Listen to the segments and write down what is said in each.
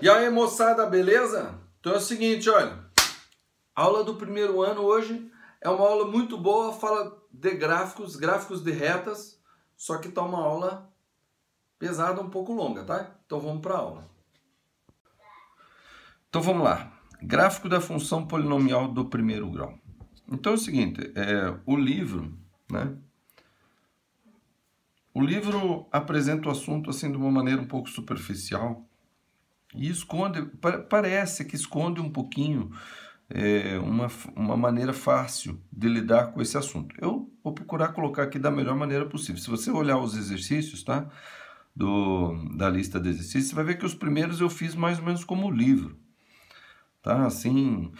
E aí, moçada, beleza? Então é o seguinte, olha. Aula do primeiro ano hoje é uma aula muito boa, fala de gráficos, gráficos de retas, só que tá uma aula pesada, um pouco longa, tá? Então vamos para a aula. Então vamos lá. Gráfico da função polinomial do primeiro grau. Então é o seguinte, o livro, né? O livro apresenta o assunto assim de uma maneira um pouco superficial e esconde, parece que esconde um pouquinho uma maneira fácil de lidar com esse assunto. Eu vou procurar colocar aqui da melhor maneira possível. Se você olhar os exercícios, tá? Da lista de exercícios, você vai ver que os primeiros eu fiz mais ou menos como o livro. Tá? Assim,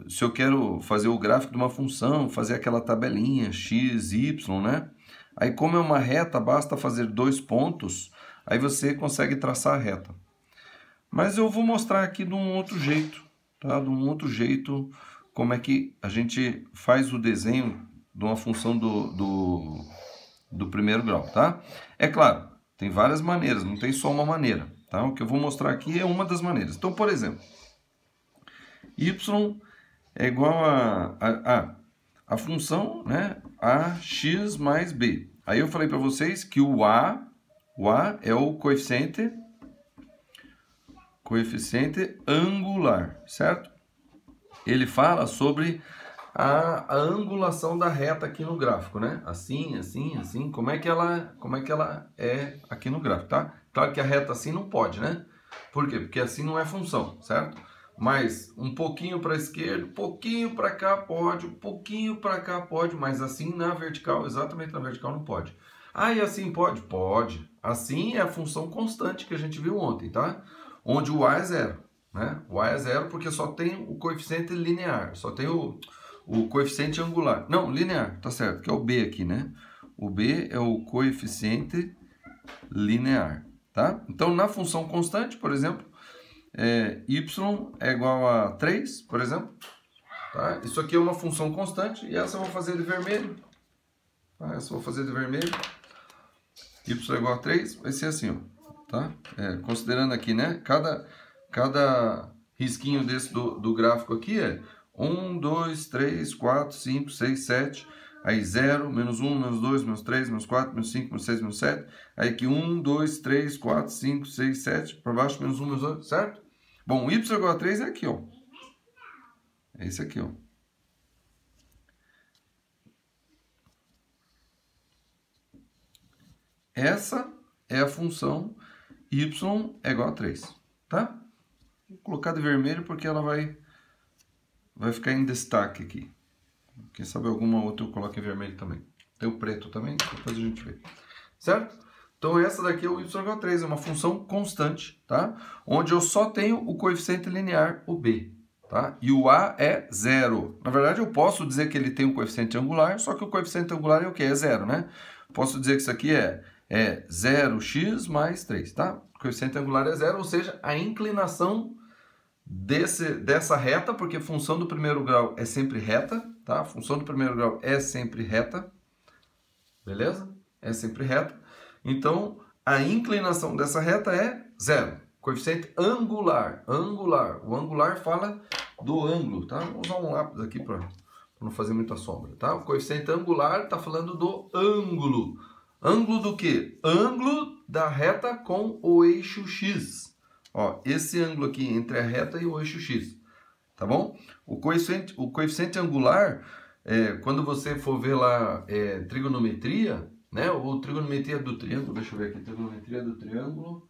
se eu quero fazer o gráfico de uma função, fazer aquela tabelinha x, y, né? Aí como é uma reta, basta fazer 2 pontos, aí você consegue traçar a reta. Mas eu vou mostrar aqui de um outro jeito, tá? De um outro jeito, como é que a gente faz o desenho de uma função do primeiro grau, tá? É claro, tem várias maneiras, não tem só uma maneira, tá? O que eu vou mostrar aqui é uma das maneiras. Então, por exemplo, y é igual a função, né, ax mais b. Aí eu falei para vocês que o a é o coeficiente angular, certo? Ele fala sobre a angulação da reta aqui no gráfico, né? Assim, assim, assim, como é que ela é aqui no gráfico, tá? Claro que a reta assim não pode, né? Por quê? Porque assim não é função, certo? Mas um pouquinho para a esquerda, um pouquinho para cá pode, um pouquinho para cá pode, mas assim na vertical, exatamente na vertical não pode. Ah, e assim pode? Pode. Assim é a função constante que a gente viu ontem, tá? Onde o a é zero, né? O a é zero porque só tem o coeficiente linear, só tem o coeficiente angular. Não, linear, tá certo, que é o b aqui, né? O b é o coeficiente linear, tá? Então, na função constante, por exemplo, y é igual a 3, por exemplo. Tá? Isso aqui é uma função constante e essa eu vou fazer de vermelho. Tá? Essa eu vou fazer de vermelho. Y é igual a 3, vai ser assim, ó. Tá? Considerando aqui, né? Cada risquinho desse do gráfico aqui é 1, 2, 3, 4, 5, 6, 7. Aí 0, menos 1, menos 2, menos 3, menos 4, menos 5, menos 6, menos 7. Aí aqui 1, 2, 3, 4, 5, 6, 7. Para baixo, menos 1, menos 2, certo? Bom, o y igual a 3 é aqui, ó. É esse aqui, ó. Essa é a função y é igual a 3, tá? Vou colocar de vermelho porque ela vai ficar em destaque aqui. Quem sabe alguma outra eu coloco em vermelho também. Tem o preto também, depois a gente vê. Certo? Então essa daqui é o y igual a 3, é uma função constante, tá? Onde eu só tenho o coeficiente linear, o b, tá? E o a é 0. Na verdade eu posso dizer que ele tem um coeficiente angular, só que o coeficiente angular é o quê? É 0, né? Posso dizer que isso aqui é 0x mais 3, tá? O coeficiente angular é 0, ou seja, a inclinação dessa reta, porque a função do primeiro grau é sempre reta, tá? A função do primeiro grau é sempre reta, beleza? É sempre reta. Então, a inclinação dessa reta é 0. Coeficiente angular. O angular fala do ângulo, tá? Vou usar um lápis aqui para não fazer muita sombra, tá? O coeficiente angular está falando do ângulo. Ângulo do quê? Ângulo da reta com o eixo x. Ó, esse ângulo aqui entre a reta e o eixo x, tá bom? O coeficiente angular, quando você for ver lá trigonometria, né? Ou trigonometria do triângulo, deixa eu ver aqui, trigonometria do triângulo.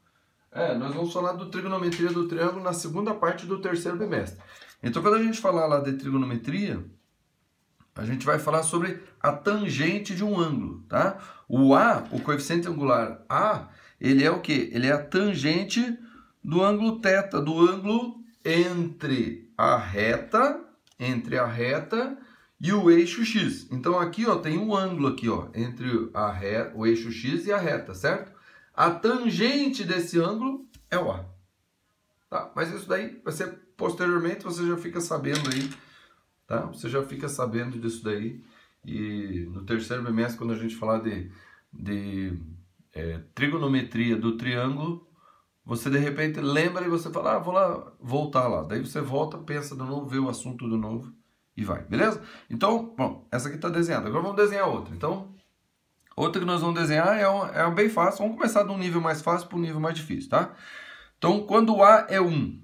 Nós vamos falar do trigonometria do triângulo na segunda parte do terceiro bimestre. Então, quando a gente falar lá de trigonometria, a gente vai falar sobre a tangente de um ângulo, tá? O coeficiente angular A, ele é o quê? Ele é a tangente do ângulo θ, do ângulo entre a reta e o eixo x. Então aqui, ó, tem um ângulo aqui, ó, entre o eixo x e a reta, certo? A tangente desse ângulo é o A. Tá? Mas isso daí vai ser posteriormente, você já fica sabendo aí, tá? Você já fica sabendo disso daí. E no terceiro bimestre, quando a gente falar de trigonometria do triângulo, você de repente lembra e você fala, vou lá, voltar lá. Daí você volta, pensa de novo, vê o assunto de novo e vai, beleza? Então, bom, essa aqui está desenhada. Agora vamos desenhar outra. Então, outra que nós vamos desenhar é bem fácil. Vamos começar de um nível mais fácil para um nível mais difícil, tá? Então, quando o A é 1,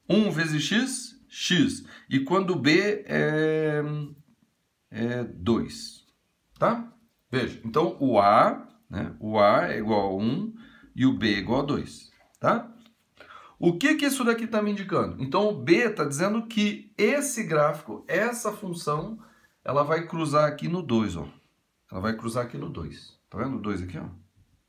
1 vezes x, x. E quando o B é 2, tá? Veja, então o A, né? O A é igual a 1 e o B é igual a 2, tá? O que isso daqui está me indicando? Então o B está dizendo que esse gráfico, essa função, ela vai cruzar aqui no 2, ó. Ela vai cruzar aqui no 2. Tá vendo o 2 aqui, ó?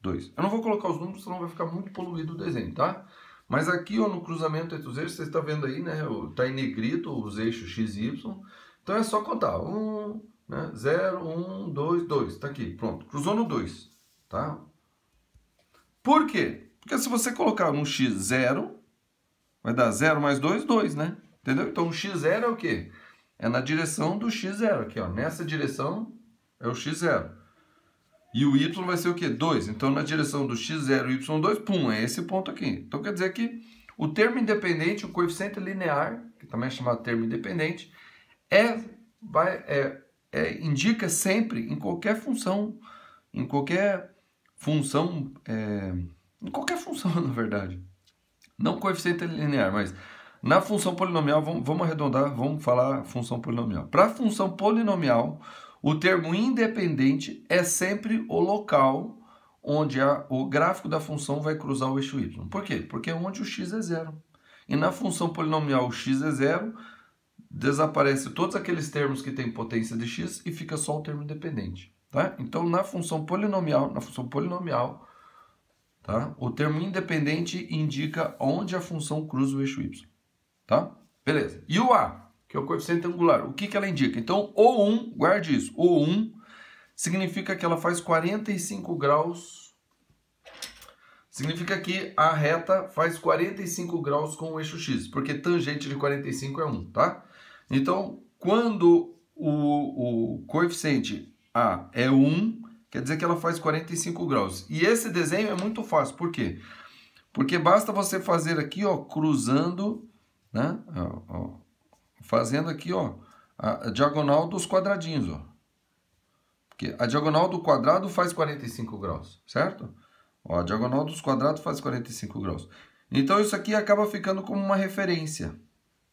2. Eu não vou colocar os números, senão vai ficar muito poluído o desenho, tá? Mas aqui, ó, no cruzamento entre os eixos, você está vendo aí, né? Está em negrito os eixos x e y. Então é só contar. 1, né? 0, 1, 2, 2. Tá aqui, pronto. Cruzou no 2, tá? Por quê? Porque se você colocar um x 0, vai dar 0 mais 2, 2, né? Entendeu? Então o x0 é o quê? É na direção do x0 aqui, ó. Nessa direção é o x0. E o y vai ser o quê? 2. Então, na direção do x0 e y2, pum, é esse ponto aqui. Então, quer dizer que o termo independente, o coeficiente linear, que também é chamado termo independente, indica sempre em qualquer função, na verdade. Não coeficiente linear, mas na função polinomial, vamos arredondar, vamos falar função polinomial. Para a função polinomial, o termo independente é sempre o local onde o gráfico da função vai cruzar o eixo y. Por quê? Porque é onde o x é 0. E na função polinomial o x é 0, desaparece todos aqueles termos que têm potência de x e fica só o termo independente. Tá? Então, na função polinomial, tá? O termo independente indica onde a função cruza o eixo y. Tá? Beleza. E o a, que é o coeficiente angular, o que ela indica? Então, o 1, guarde isso, o 1 significa que ela faz 45 graus, significa que a reta faz 45 graus com o eixo x, porque tangente de 45 é 1, tá? Então, quando o coeficiente a é 1, quer dizer que ela faz 45 graus. E esse desenho é muito fácil, por quê? Porque basta você fazer aqui, ó, cruzando, né? Fazendo aqui, ó, a diagonal dos quadradinhos, ó. Porque a diagonal do quadrado faz 45 graus, certo? Ó, a diagonal dos quadrados faz 45 graus. Então, isso aqui acaba ficando como uma referência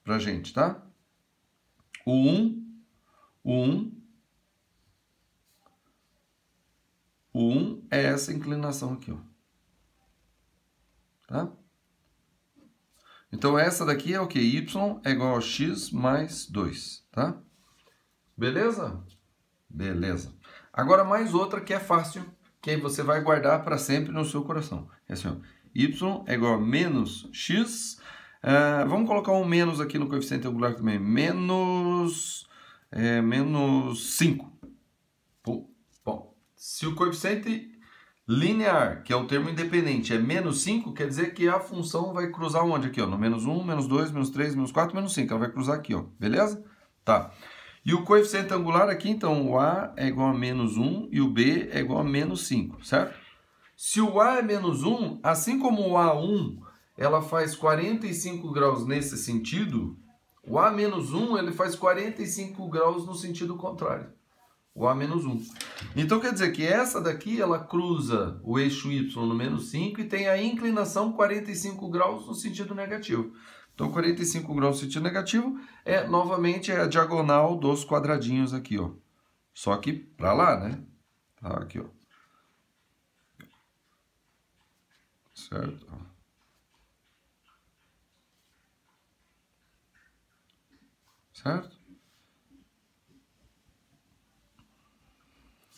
pra gente, tá? O 1 é essa inclinação aqui, ó. Tá? Então, essa daqui é o que? Y é igual a x mais 2, tá? Beleza? Beleza. Agora, mais outra que é fácil, que aí você vai guardar para sempre no seu coração. É assim, ó. Y é igual a menos x. Vamos colocar um menos aqui no coeficiente angular também. Menos 5. Bom, se o coeficiente linear, que é o termo independente, é menos 5, quer dizer que a função vai cruzar onde aqui, ó? No menos 1, menos 2, menos 3, menos 4, menos 5. Ela vai cruzar aqui, ó. Beleza? Tá. E o coeficiente angular aqui, então, o A é igual a menos 1 e o B é igual a menos 5, certo? Se o A é menos 1, assim como o A1, ela faz 45 graus nesse sentido, o A menos 1, ele faz 45 graus no sentido contrário. O A menos 1. Então, quer dizer que essa daqui, ela cruza o eixo Y no menos 5 e tem a inclinação 45 graus no sentido negativo. Então, 45 graus no sentido negativo novamente, é a diagonal dos quadradinhos aqui, ó. Só que para lá, né? Tá aqui, ó. Certo? Certo?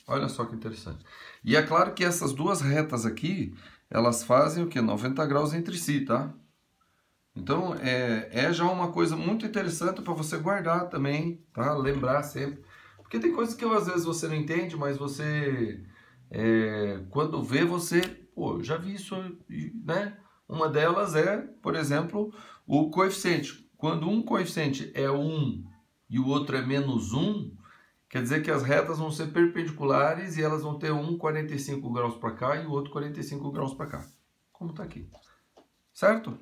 Olha só que interessante. E é claro que essas duas retas aqui, elas fazem o quê? 90 graus entre si, tá? Então, é já uma coisa muito interessante para você guardar também, tá? Lembrar sempre. Porque tem coisas que às vezes você não entende, mas você, quando vê, você, pô, já vi isso, né? Uma delas é, por exemplo, o coeficiente. Quando um coeficiente é 1 e o outro é menos 1, quer dizer que as retas vão ser perpendiculares e elas vão ter um 45 graus para cá e o outro 45 graus para cá. Como está aqui. certo?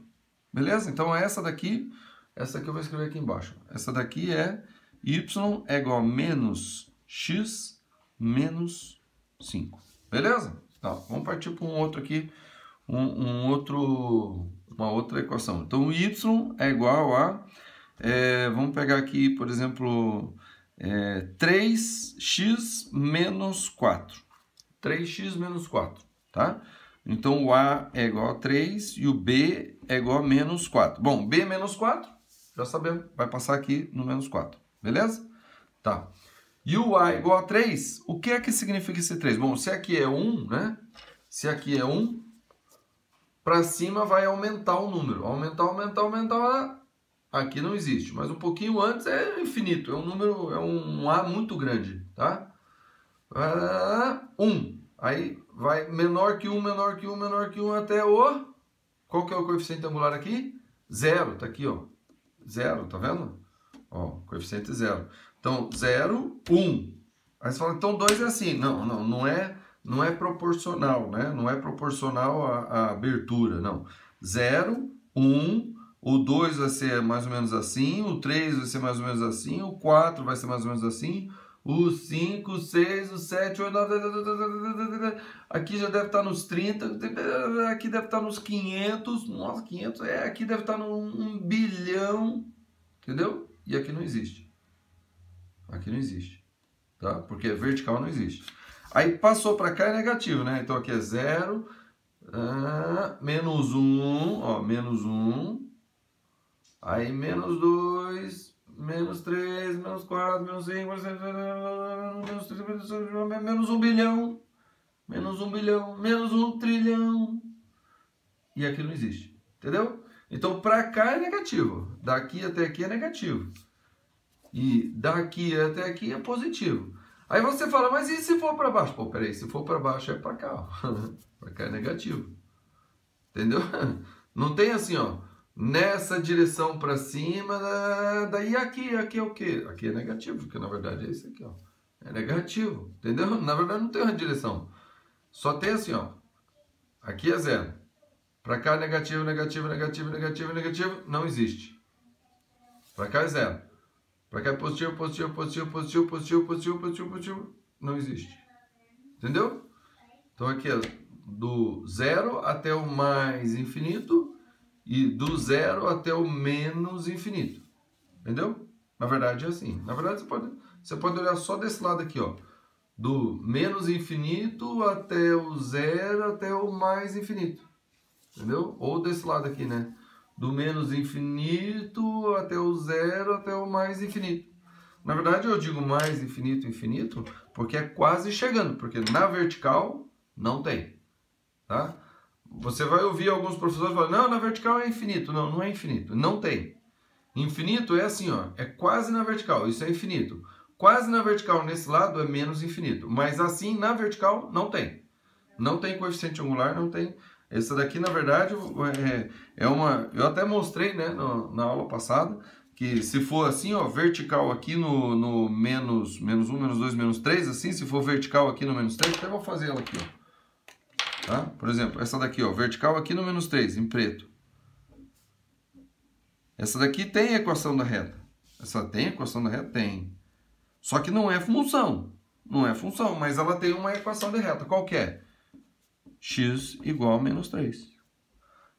Beleza? Então essa aqui eu vou escrever aqui embaixo. Essa daqui é y é igual a menos x menos 5. Beleza? Tá, vamos partir para um outro aqui, uma outra equação. Então o y é igual a, vamos pegar aqui, por exemplo, 3x menos 4. 3x menos 4, tá? Então o a é igual a 3 e o b é igual a menos 4. Bom, b menos 4, já sabemos, vai passar aqui no menos 4, beleza? Tá. E o a é igual a 3, o que é que significa esse 3? Bom, se aqui é 1, né? Se aqui é 1, para cima vai aumentar o número. Aumentar. Aqui não existe, mas um pouquinho antes é infinito. É um número, é um a muito grande, tá? 1. Aí vai menor que 1, menor que 1, menor que 1 até o... Qual que é o coeficiente angular aqui? 0, tá aqui, ó. 0, tá vendo? Ó, coeficiente 0. Então, 0, 1. Aí você fala, então 2 é assim. Não é proporcional, né? Não é proporcional à abertura, não. 0, 1, o 2 vai ser mais ou menos assim, o 3 vai ser mais ou menos assim, o 4 vai ser mais ou menos assim, o 5, o 6, o 7, o 8, 9, aqui já deve estar nos 30, aqui deve estar nos 500, nossa, 500, aqui deve estar no 1 bilhão, entendeu? E aqui não existe. Aqui não existe, tá? Porque vertical não existe. Aí passou para cá é negativo, né? Então aqui é 0, menos 1, ó, menos 1, aí menos 2, menos 3, menos 4, menos 5, menos 1 bilhão, menos 1 bilhão, menos 1 trilhão. E aqui não existe, entendeu? Então para cá é negativo, daqui até aqui é negativo. E daqui até aqui é positivo. Aí você fala, mas e se for para baixo? Pô, peraí, se for para baixo é para cá, ó. Para cá é negativo. Entendeu? Não tem assim, ó, nessa direção para cima, daí aqui é o quê? Aqui é negativo, porque na verdade é isso aqui, ó. É negativo, entendeu? Na verdade não tem uma direção. Só tem assim, ó. Aqui é 0. Para cá é negativo, negativo, negativo, negativo, negativo, não existe. Para cá é 0. Para cá é positivo, positivo, positivo, positivo, positivo, positivo, positivo, positivo. Não existe. Entendeu? Então aqui é do 0 até o mais infinito e do 0 até o menos infinito. Entendeu? Na verdade é assim. Na verdade você pode olhar só desse lado aqui, ó. Do menos infinito até o 0 até o mais infinito. Entendeu? Ou desse lado aqui, né? Do menos infinito até o 0 até o mais infinito. Na verdade eu digo mais infinito, infinito, porque é quase chegando, porque na vertical não tem, tá? Você vai ouvir alguns professores falando, não, na vertical é infinito. Não, não é infinito, não tem. Infinito é assim, ó, é quase na vertical, isso é infinito. Quase na vertical nesse lado é menos infinito, mas assim na vertical não tem. Não tem coeficiente angular, não tem... Essa daqui, na verdade, é uma... Eu até mostrei, né, na aula passada, que se for assim, ó, vertical aqui no menos 1, menos 2, menos 3, assim, se for vertical aqui no menos 3, até vou fazer ela aqui, ó. Tá? Por exemplo, essa daqui, ó, vertical aqui no menos 3, em preto. Essa daqui tem equação da reta. Essa tem equação da reta? Tem. Só que não é função. Não é função, mas ela tem uma equação de reta. Qual que é? X igual a menos 3.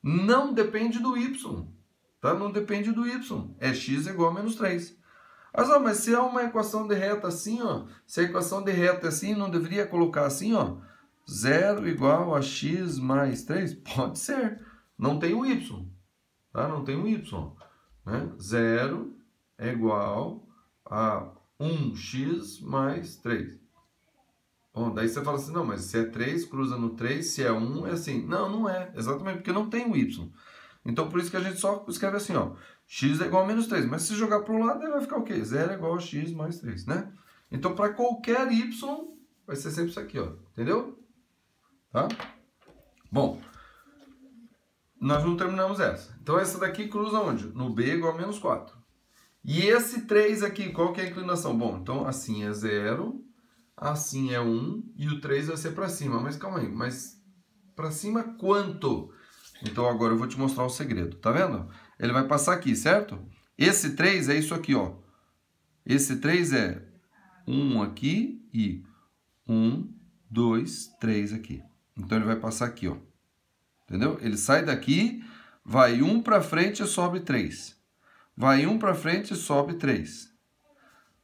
Não depende do y, tá? Não depende do y. É x igual a menos 3. Mas se é uma equação de reta assim, ó, se a equação de reta é assim, não deveria colocar assim, ó, 0 igual a x mais 3? Pode ser. Não tem o y, tá? Não tem o y, né? 0 é igual a 1x mais 3. Bom, daí você fala assim, não, mas se é 3, cruza no 3, se é 1, é assim. Não, não é, exatamente, porque não tem o y. Então, por isso que a gente só escreve assim, ó, x é igual a menos 3. Mas se jogar para o lado, ele vai ficar o quê? 0 é igual a x mais 3, né? Então, para qualquer y, vai ser sempre isso aqui, ó, entendeu? Tá? Bom, nós não terminamos essa. Então, essa daqui cruza onde? No b igual a menos 4. E esse 3 aqui, qual que é a inclinação? Bom, então, assim é 0... Assim é 1 e o 3 vai ser para cima. Mas calma aí, mas para cima quanto? Então agora eu vou te mostrar o segredo, tá vendo? Ele vai passar aqui, certo? Esse 3 é isso aqui, ó. Esse 3 é 1 aqui e 1, 2, 3 aqui. Então ele vai passar aqui, ó. Entendeu? Ele sai daqui, vai 1 para frente e sobe 3. Vai 1 para frente e sobe 3.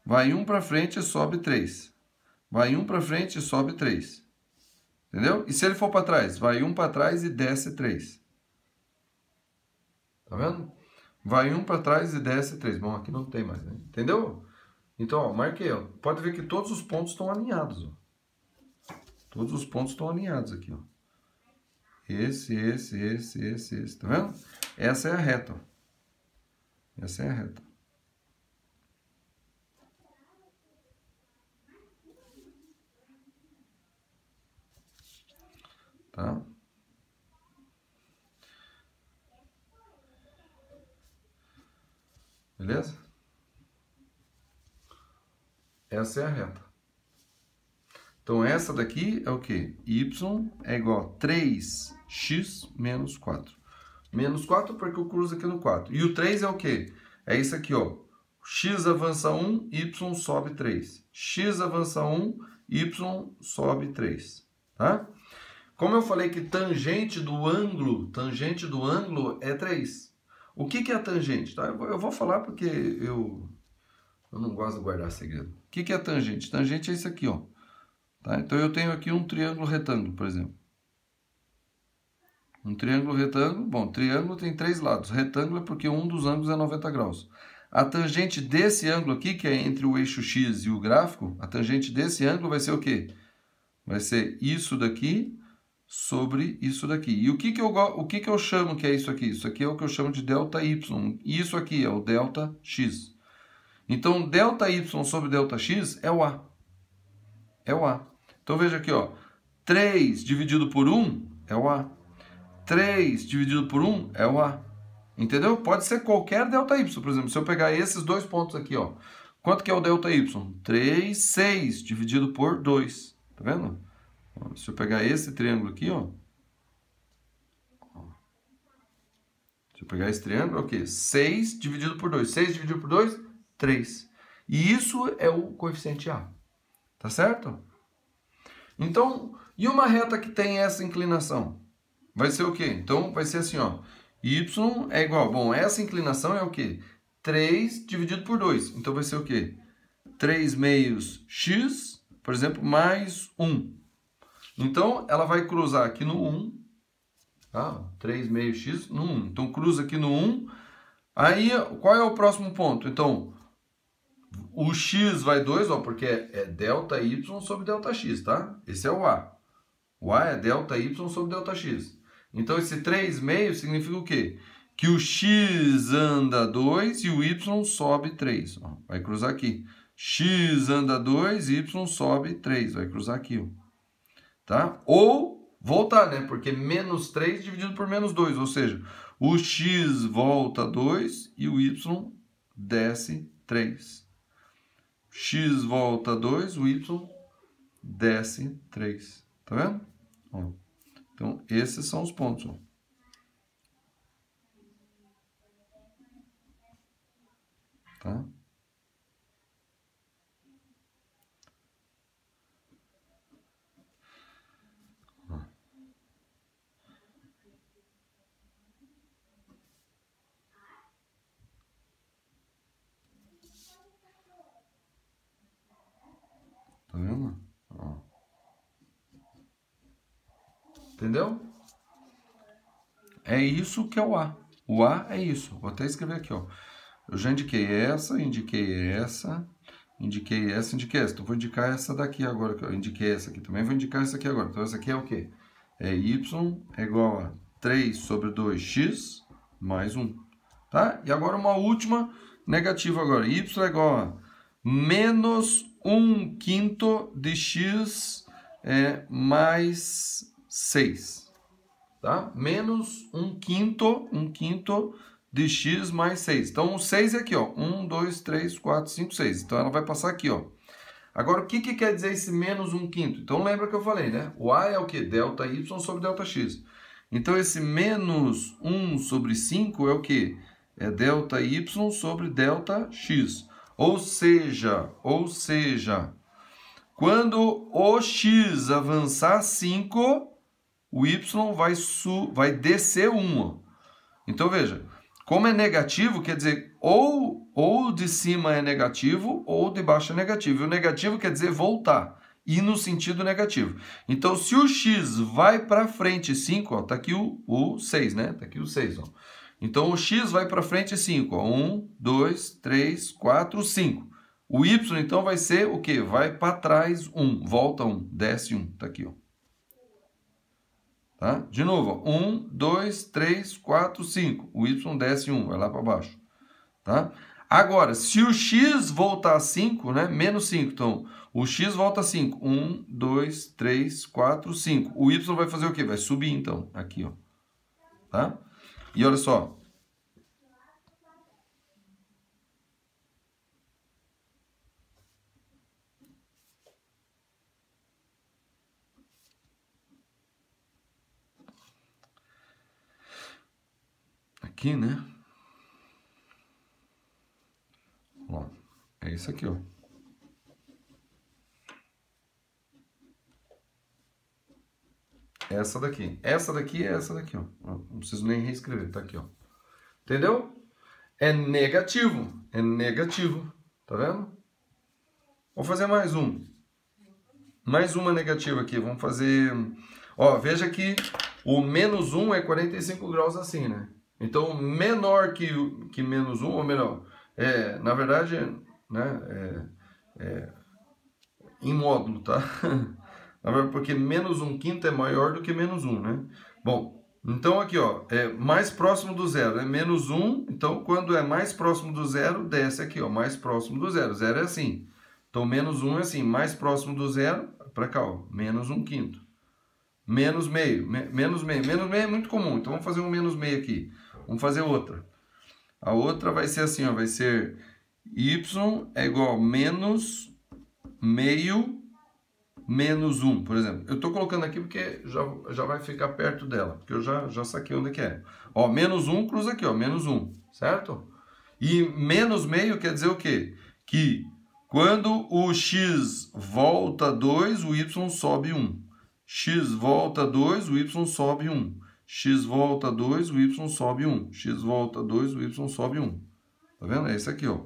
Vai 1 para frente e sobe 3. Vai 1 para frente e sobe 3. Entendeu? E se ele for para trás? Vai 1 para trás e desce 3. Tá vendo? Vai 1 para trás e desce 3. Bom, aqui não tem mais, né? Entendeu? Então, ó, marquei, ó. Pode ver que todos os pontos estão alinhados, ó. Todos os pontos estão alinhados aqui, ó. Esse, tá vendo? Essa é a reta, ó. Essa é a reta. Tá? Beleza? Essa é a reta. Então, essa daqui é o quê? Y é igual a 3x menos 4. Menos 4 porque eu cruzo aqui no 4. E o 3 é o quê? É isso aqui, ó. X avança 1, Y sobe 3. X avança 1, Y sobe 3. Tá? Como eu falei que tangente do ângulo é 3. O que é a tangente? Tá? Eu vou falar porque eu não gosto de guardar segredo. O que é a tangente? Tangente é isso aqui, ó. Tá? Então eu tenho aqui um triângulo retângulo, por exemplo. Um triângulo retângulo, bom, triângulo tem 3 lados. Retângulo é porque um dos ângulos é 90 graus. A tangente desse ângulo aqui, que é entre o eixo X e o gráfico, a tangente desse ângulo vai ser o quê? Vai ser isso daqui sobre isso daqui. E o que eu chamo que é isso aqui? Isso aqui é o que eu chamo de delta Y. E isso aqui é o delta X. Então, delta Y sobre delta X é o A. É o A. Então, veja aqui, ó. 3 dividido por 1 é o A. 3 dividido por 1 é o A. Entendeu? Pode ser qualquer delta Y. Por exemplo, se eu pegar esses dois pontos aqui, ó. Quanto que é o delta Y? 3, 6 dividido por 2. Tá vendo? Se eu pegar esse triângulo aqui, ó. Se eu pegar esse triângulo, é o quê? 6 dividido por 2. 6 dividido por 2, 3. E isso é o coeficiente A. Tá certo? Então, e uma reta que tem essa inclinação? Vai ser o quê? Então, vai ser assim, ó. Y é igual... Bom, essa inclinação é o quê? 3 dividido por 2. Então, vai ser o quê? 3 meios x, por exemplo, mais 1. Então, ela vai cruzar aqui no 1. Tá? 3 meios x no 1. Então, cruza aqui no 1. Aí, qual é o próximo ponto? Então, o x vai 2, ó, porque é delta y sobre delta x, tá? Esse é o A. O A é delta y sobre delta x. Então, esse 3 meios significa o quê? Que o x anda 2 e o y sobe 3. Ó, vai cruzar aqui. X anda 2 e y sobe 3. Vai cruzar aqui, ó. Tá? Ou voltar, né? Porque menos 3 dividido por menos 2. Ou seja, o x volta 2 e o y desce 3. X volta 2, o y desce 3. Tá vendo? Ó. Então, esses são os pontos. Ó. Tá? Tá vendo? Ó. Entendeu? É isso que é o A. O A é isso. Vou até escrever aqui, ó. Eu já indiquei essa, indiquei essa, indiquei essa, indiquei essa. Então, vou indicar essa daqui agora. Eu indiquei essa aqui também, vou indicar essa aqui agora. Então, essa aqui é o quê? É y é igual a 3 sobre 2x mais 1. Tá? E agora uma última negativa agora. Y é igual a menos 1/5 de x mais 6. Tá? Menos 1/5 de x mais 6. Então, o 6 é aqui, ó. 1, 2, 3, 4, 5, 6. Então, ela vai passar aqui, ó. Agora, o que quer dizer esse menos 1/5? Então, lembra que eu falei, né? O A é o quê? Delta y sobre delta x. Então, esse menos 1 sobre 5 é o quê? É delta y sobre delta x. Ou seja, quando o x avançar 5, o y vai descer 1. Então, veja, como é negativo, quer dizer, ou de cima é negativo, ou de baixo é negativo. E o negativo quer dizer voltar, ir no sentido negativo. Então, se o x vai para frente 5, ó, tá aqui o 6, né? Tá aqui o 6, ó. Então, o x vai para frente 5, ó. 1, 2, 3, 4, 5. O y, então, vai ser o quê? Vai para trás 1, volta 1, desce 1. Tá aqui, ó. Tá? De novo, ó. 1, 2, 3, 4, 5. O y desce 1, vai lá para baixo. Tá? Agora, se o x voltar a 5, né? Menos 5, então, o x volta a 5. 1, 2, 3, 4, 5. O y vai fazer o quê? Vai subir, então, aqui, ó. Tá? E olha só. Aqui, né? Ó, é isso aqui, ó. Essa daqui. Essa daqui é essa daqui, ó. Não preciso nem reescrever, tá aqui, ó. Entendeu? É negativo. É negativo. Tá vendo? Vamos fazer mais um. Mais uma negativa aqui. Vamos fazer... Ó, veja que o menos 1 é 45 graus assim, né? Então, menor que menos 1, ou melhor, na verdade, né, em módulo, tá? Na verdade, porque menos 1/5 é maior do que menos 1, né? Bom, então aqui, ó, é mais próximo do zero, é menos 1, então quando é mais próximo do zero, desce aqui, ó, mais próximo do zero. Zero é assim. Então, menos 1 é assim, mais próximo do zero, para cá, ó, menos 1/5. Menos meio, menos meio. Menos meio é muito comum, então vamos fazer um menos meio aqui. Vamos fazer outra. A outra vai ser assim, ó, vai ser y é igual a menos meio menos 1, por exemplo. Eu estou colocando aqui porque já vai ficar perto dela, porque eu já saquei onde que é. Ó, menos 1 cruza aqui, ó, menos 1, certo? E menos meio quer dizer o quê? Que quando o x volta 2, o y sobe 1. X volta 2, o y sobe 1. X volta 2, o y sobe 1. X volta 2, o y sobe 1. Tá vendo? É esse aqui, ó.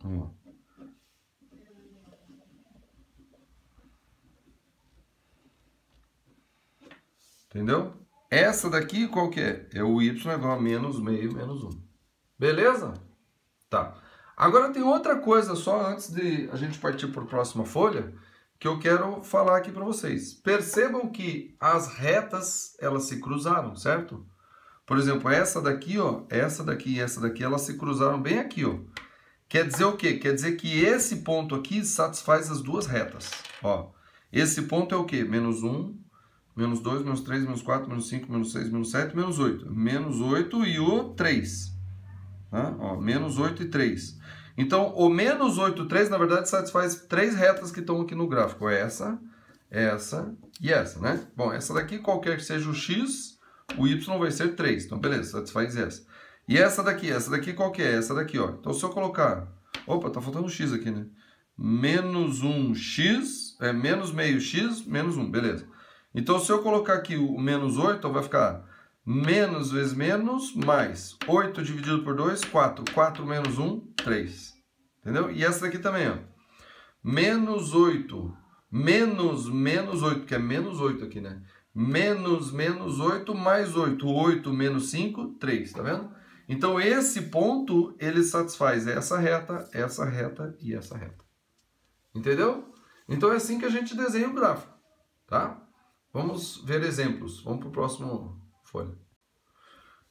Ó. Entendeu? Essa daqui, qual que é? É o y igual a menos meio menos 1. Beleza? Tá. Agora tem outra coisa só antes de a gente partir para a próxima folha, que eu quero falar aqui para vocês. Percebam que as retas, elas se cruzaram, certo? Por exemplo, essa daqui, ó, essa daqui e essa daqui, elas se cruzaram bem aqui, ó. Quer dizer o quê? Quer dizer que esse ponto aqui satisfaz as duas retas, ó. Esse ponto é o quê? Menos 1, menos 2, menos 3, menos 4, menos 5, menos 6, menos 7, menos 8. Menos 8 e o 3. Tá? Ó, menos 8 e 3. Então, o menos 8 e 3, na verdade, satisfaz três retas que estão aqui no gráfico. Essa, essa e essa, né? Bom, essa daqui, qualquer que seja o x, o y vai ser 3. Então, beleza, satisfaz essa. E essa daqui qual que é? Essa daqui, ó. Então, se eu colocar... Opa, tá faltando um x aqui, né? Menos 1x, menos meio x, menos 1, beleza. Então, se eu colocar aqui o menos 8, vai ficar menos vezes menos, mais 8 dividido por 2, 4. 4 menos 1, 3. Entendeu? E essa daqui também, ó. Menos 8, menos 8, que é menos 8 aqui, né? Menos 8 mais 8. 8 menos 5, 3, tá vendo? Então, esse ponto, ele satisfaz essa reta e essa reta. Entendeu? Então, é assim que a gente desenha o gráfico, tá? Vamos ver exemplos. Vamos para o próximo folha.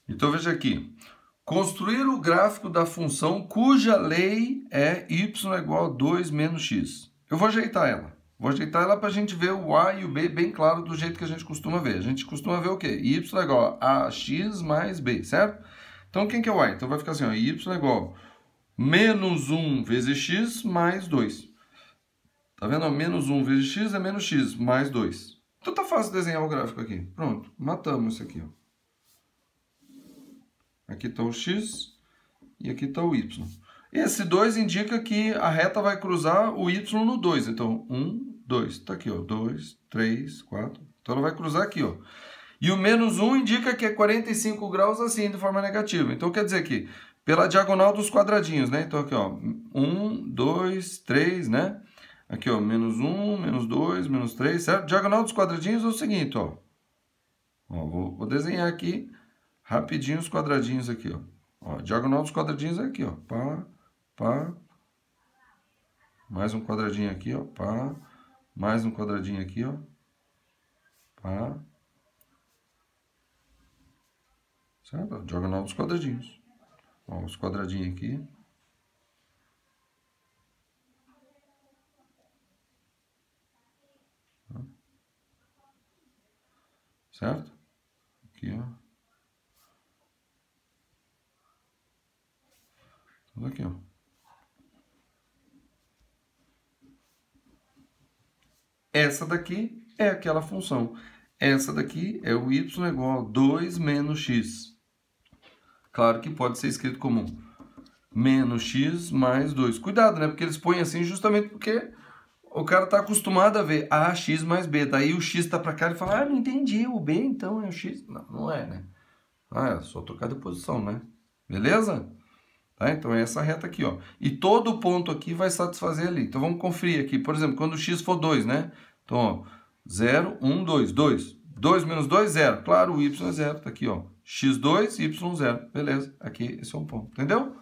Então, veja aqui. Construir o gráfico da função cuja lei é y é igual a 2 menos x. Eu vou ajeitar ela. Vou ajeitar ela para a gente ver o a e o b bem claro do jeito que a gente costuma ver. A gente costuma ver o quê? Y é igual a x mais b, certo? Então, quem que é o a? Então, vai ficar assim, ó, y é igual a menos 1 vezes x mais 2. Tá vendo? Menos 1 vezes x é menos x, mais 2. Então tá fácil desenhar o gráfico aqui. Pronto, matamos isso aqui, ó. Aqui está o x e aqui está o y. Esse 2 indica que a reta vai cruzar o y no 2. Então, 1, 2. Está aqui, ó. 2, 3, 4. Então, ela vai cruzar aqui, ó. E o menos 1 indica que é 45 graus assim, de forma negativa. Então, quer dizer que pela diagonal dos quadradinhos, né? Então, aqui, ó. 1, 2, 3, né? Aqui, ó. Menos 1, menos 2, menos 3, certo? Diagonal dos quadradinhos é o seguinte, ó. Ó, vou desenhar aqui rapidinho os quadradinhos aqui, ó. Ó, diagonal dos quadradinhos é aqui, ó. Pá, pá. Mais um quadradinho aqui, ó. Pá. Mais um quadradinho aqui, ó. Pá. Certo? Diagonal dos quadradinhos. Ó, os quadradinhos aqui. Certo? Aqui, ó. Tudo aqui, ó. Essa daqui é aquela função. Essa daqui é o y igual a 2 menos x. Claro que pode ser escrito como menos x mais 2. Cuidado, né? Porque eles põem assim justamente porque o cara está acostumado a ver ax mais b. Daí o x está para cá e fala, ah, não entendi, o b então é o x. Não, não é, né? Ah, é só trocar de posição, né? Beleza? Tá? Então é essa reta aqui, ó. E todo ponto aqui vai satisfazer ali. Então vamos conferir aqui. Por exemplo, quando o x for 2, né? Então, ó, 0, 1, 2, 2. 2 menos 2, 0. Claro, o y é 0. Tá aqui, ó. x2, y 0. Beleza. Aqui, esse é um ponto. Entendeu?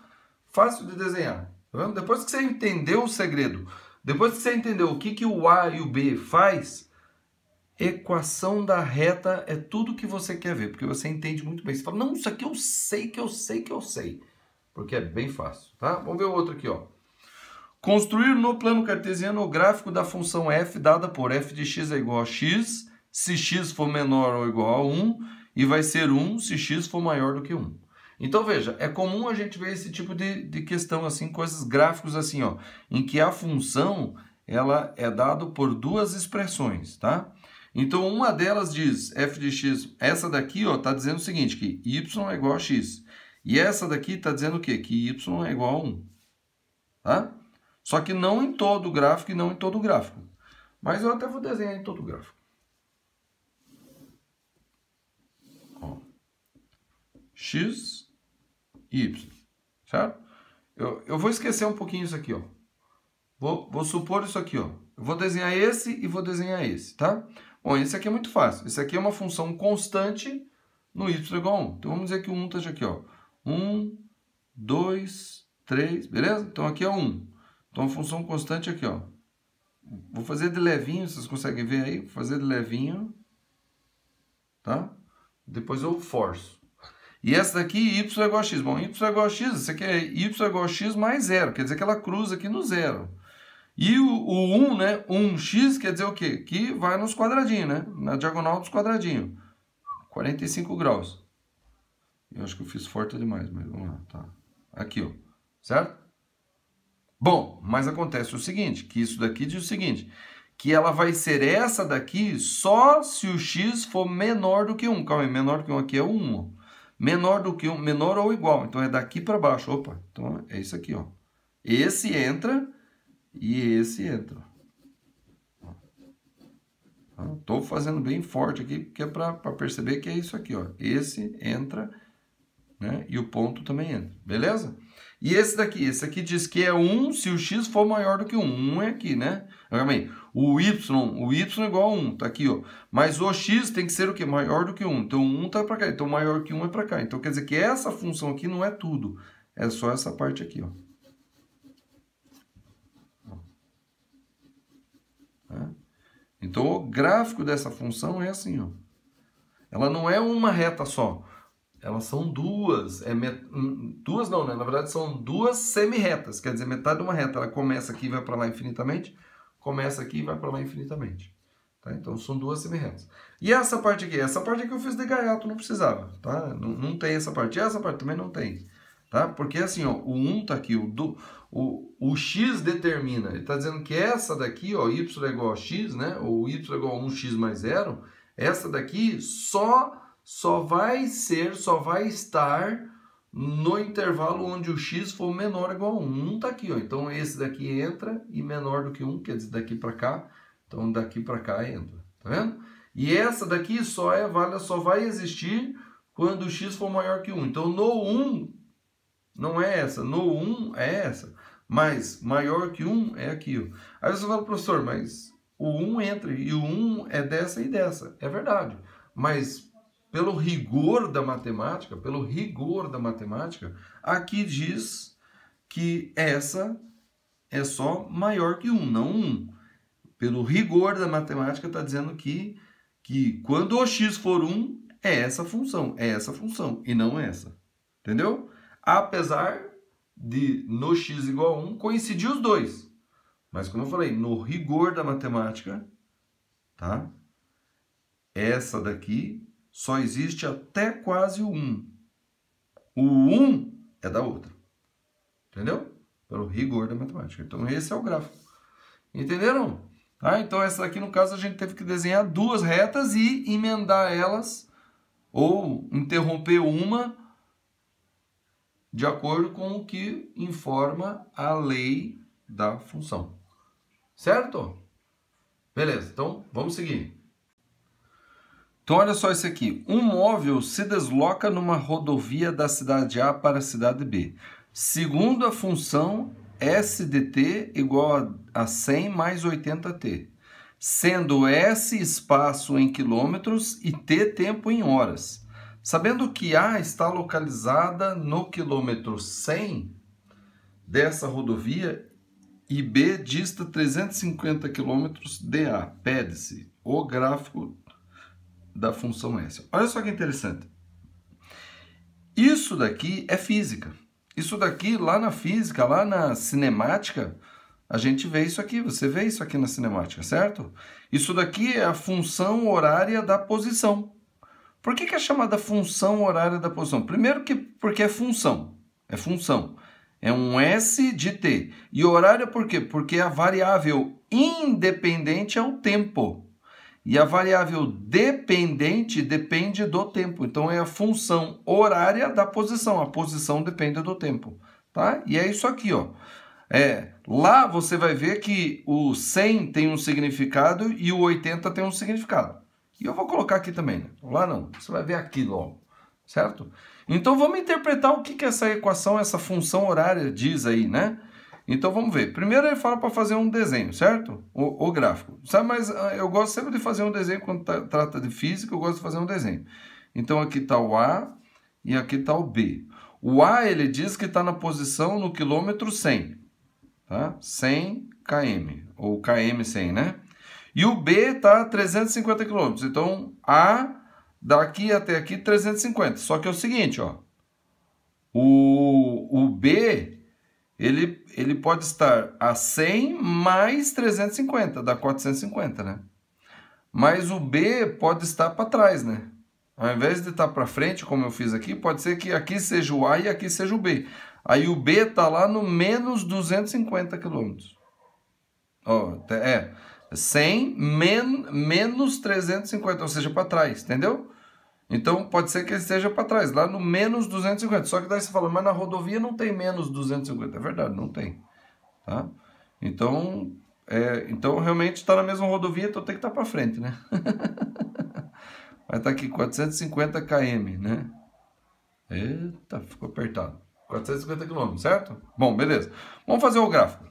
Fácil de desenhar. Tá vendo? Depois que você entendeu o segredo, depois que você entendeu o que o A e o B faz, equação da reta é tudo que você quer ver. Porque você entende muito bem. Você fala, não, isso aqui eu sei que eu sei que eu sei. Porque é bem fácil, tá? Vamos ver o outro aqui, ó. Construir no plano cartesiano o gráfico da função f dada por f de x é igual a x, se x for menor ou igual a 1, e vai ser 1 se x for maior do que 1. Então, veja, é comum a gente ver esse tipo de questão, assim, com esses gráficos assim, ó, em que a função, ela é dada por duas expressões, tá? Então, uma delas diz f de x, essa daqui, ó, tá dizendo o seguinte, que y é igual a x. E essa daqui está dizendo o quê? Que y é igual a 1. Tá? Só que não em todo o gráfico e não em todo o gráfico. Mas eu até vou desenhar em todo o gráfico. Ó. X e y. Certo? Eu vou esquecer um pouquinho isso aqui, ó. Vou supor isso aqui, ó. Eu vou desenhar esse e vou desenhar esse, tá? Bom, esse aqui é muito fácil. Esse aqui é uma função constante no y igual a 1. Então vamos dizer que o 1 esteja aqui, ó. 1, 2, 3, beleza? Então aqui é 1. Então a função constante aqui, ó. Vou fazer de levinho, vocês conseguem ver aí? Vou fazer de levinho, tá? Depois eu forço. E essa daqui, y é igual a x. Bom, y é igual a x, isso aqui é y é igual a x mais 0, quer dizer que ela cruza aqui no 0. E o 1, né? 1x quer dizer o quê? Que vai nos quadradinhos, né? Na diagonal dos quadradinhos. 45 graus. Eu acho que eu fiz forte demais, mas vamos lá, tá. Aqui, ó, certo? Bom, mas acontece o seguinte, que isso daqui diz o seguinte, que ela vai ser essa daqui só se o x for menor do que 1. Calma aí, menor do que 1 aqui é 1, ó. Menor do que 1, menor ou igual. Então é daqui para baixo, opa. Então é isso aqui, ó. Esse entra e esse entra. Estou fazendo bem forte aqui, porque é para perceber que é isso aqui, ó. Esse entra, né? E o ponto também entra, beleza? E esse aqui diz que é 1 se o x for maior do que 1. 1 é aqui, né? Também. O y é igual a 1, tá aqui, ó. Mas o x tem que ser o quê? Maior do que 1. Então 1 tá para cá, então maior que 1 é para cá. Então quer dizer que essa função aqui não é tudo, é só essa parte aqui, ó. Então o gráfico dessa função é assim, ó. Ela não é uma reta só. Elas são duas. Duas não, né? Na verdade são duas semi-retas. Quer dizer, metade de uma reta. Ela começa aqui e vai para lá infinitamente. Começa aqui e vai para lá infinitamente. Tá? Então são duas semi-retas. E essa parte aqui? Essa parte aqui eu fiz de gaiato, não precisava. Tá? Não tem essa parte. E essa parte também não tem. Tá? Porque assim, ó, o 1 tá aqui. o x determina, ele está dizendo que essa daqui, ó, y é igual a x, né? Ou y é igual a 1x mais 0, essa daqui só vai estar no intervalo onde o x for menor ou igual a 1. 1 está aqui, ó. Então esse daqui entra e menor do que 1, quer dizer, daqui para cá. Então daqui para cá entra, tá vendo? E essa daqui só vai existir quando o x for maior que 1. Então no 1 não é essa, no 1 é essa. Mas maior que 1 é aqui, ó. Aí você fala, professor, mas o 1 entra e o 1 é dessa e dessa. É verdade. Mas pelo rigor da matemática, aqui diz que essa é só maior que 1, não 1. Pelo rigor da matemática está dizendo que quando o x for 1, é essa função, e não essa. Entendeu? Apesar de no x igual a 1 coincidir os dois. Mas como eu falei, no rigor da matemática, tá? Essa daqui só existe até quase o 1. O 1 é da outra. Entendeu? Pelo rigor da matemática. Então esse é o gráfico. Entenderam? Tá? Então essa daqui, no caso, a gente teve que desenhar duas retas e emendar elas ou interromper uma de acordo com o que informa a lei da função. Certo? Beleza, então vamos seguir. Então olha só esse aqui. Um móvel se desloca numa rodovia da cidade A para a cidade B. Segundo a função S de t igual a 100 mais 80t, sendo S espaço em quilômetros e t tempo em horas. Sabendo que A está localizada no quilômetro 100 dessa rodovia e B dista 350 quilômetros de A, pede-se o gráfico da função S. Olha só que interessante. Isso daqui é física. Isso daqui, lá na física, lá na cinemática, a gente vê isso aqui. Você vê isso aqui na cinemática, certo? Isso daqui é a função horária da posição. Por que é chamada função horária da posição? Primeiro porque é função. É função. É um S de t. E horário por quê? Porque a variável independente é o tempo. E a variável dependente depende do tempo. Então, é a função horária da posição. A posição depende do tempo. Tá? E é isso aqui, ó. Lá você vai ver que o 100 tem um significado e o 80 tem um significado. E eu vou colocar aqui também, né? Lá não. Você vai ver aqui logo. Certo? Então, vamos interpretar o que essa equação, essa função horária diz aí, né? Então, vamos ver. Primeiro, ele fala para fazer um desenho, certo? O gráfico. Sabe, mas eu gosto sempre de fazer um desenho quando trata de física, eu gosto de fazer um desenho. Então, aqui está o A e aqui está o B. O A, ele diz que está na posição no quilômetro 100. Tá? 100 km, ou km 100, né? E o B está a 350 km. Então, A daqui até aqui 350. Só que é o seguinte, ó. O B... Ele pode estar a 100 mais 350, dá 450, né? Mas o B pode estar para trás, né? Ao invés de estar para frente, como eu fiz aqui, pode ser que aqui seja o A e aqui seja o B. Aí o B está lá no menos 250 km. Ó, 100 menos 350, ou seja, para trás, entendeu? Então, pode ser que ele esteja para trás, lá no menos 250. Só que daí você fala, mas na rodovia não tem menos 250. É verdade, não tem. Tá? Então, realmente está na mesma rodovia, então tem que estar para frente, né? Vai estar aqui 450 km, né? Eita, ficou apertado. 450 km, certo? Bom, beleza. Vamos fazer o gráfico.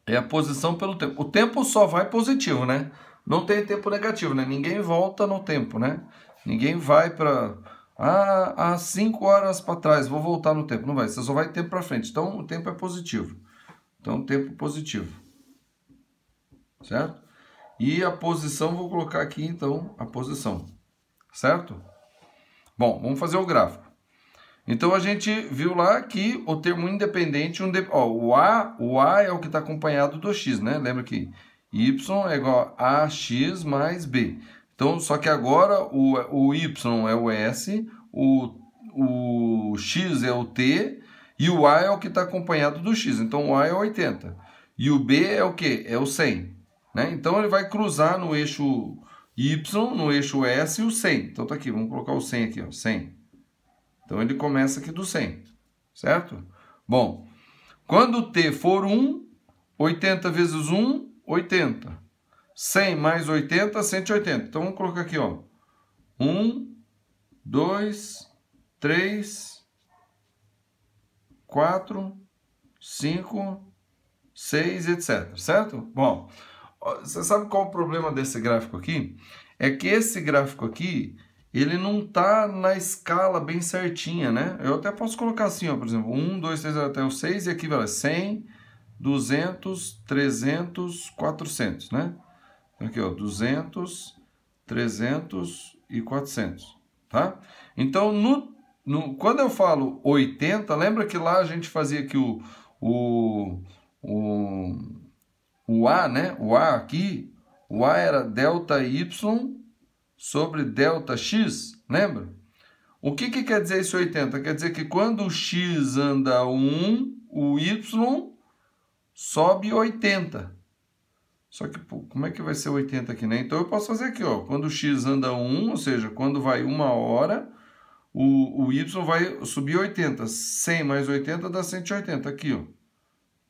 É a posição pelo tempo. O tempo só vai positivo, né? Não tem tempo negativo, né? Ninguém volta no tempo, né? Ninguém vai para... há 5 horas para trás, vou voltar no tempo. Não vai, você só vai tempo para frente. Então, o tempo é positivo. Então, tempo positivo. Certo? E a posição, vou colocar aqui, então, a posição. Certo? Bom, vamos fazer o gráfico. Então, a gente viu lá que o termo independente... o A é o que está acompanhado do X, né? Lembra que Y é igual a AX mais B. Então, só que agora o Y é o S, o X é o T E o A é o que está acompanhado do X. Então, o A é 80. E o B é o quê? É o 100. Né? Então, ele vai cruzar no eixo Y, no eixo S e o 100. Então, tá aqui. Vamos colocar o 100 aqui, ó. 100. Então, ele começa aqui do 100. Certo? Bom, quando T for 1, 80 vezes 1, 80. 100 mais 80, 180. Então, vamos colocar aqui, ó. 1, 2, 3, 4, 5, 6, etc. Certo? Bom, você sabe qual é o problema desse gráfico aqui? É que esse gráfico aqui, ele não está na escala bem certinha, né? Eu até posso colocar assim, ó, por exemplo, 1, 2, 3, até o 6, e aqui vai 100, 200, 300, 400, né? Aqui, ó, 200, 300 e 400, tá? Então, quando eu falo 80, lembra que lá a gente fazia aqui o A, né? O A aqui, o A era delta Y sobre delta X, lembra? O que quer dizer esse 80? Quer dizer que quando o X anda 1, o Y sobe 80. Só que, pô, como é que vai ser 80 aqui, né? Então, eu posso fazer aqui, ó. Quando o X anda 1, ou seja, quando vai 1 hora, o Y vai subir 80. 100 mais 80 dá 180. Aqui, ó.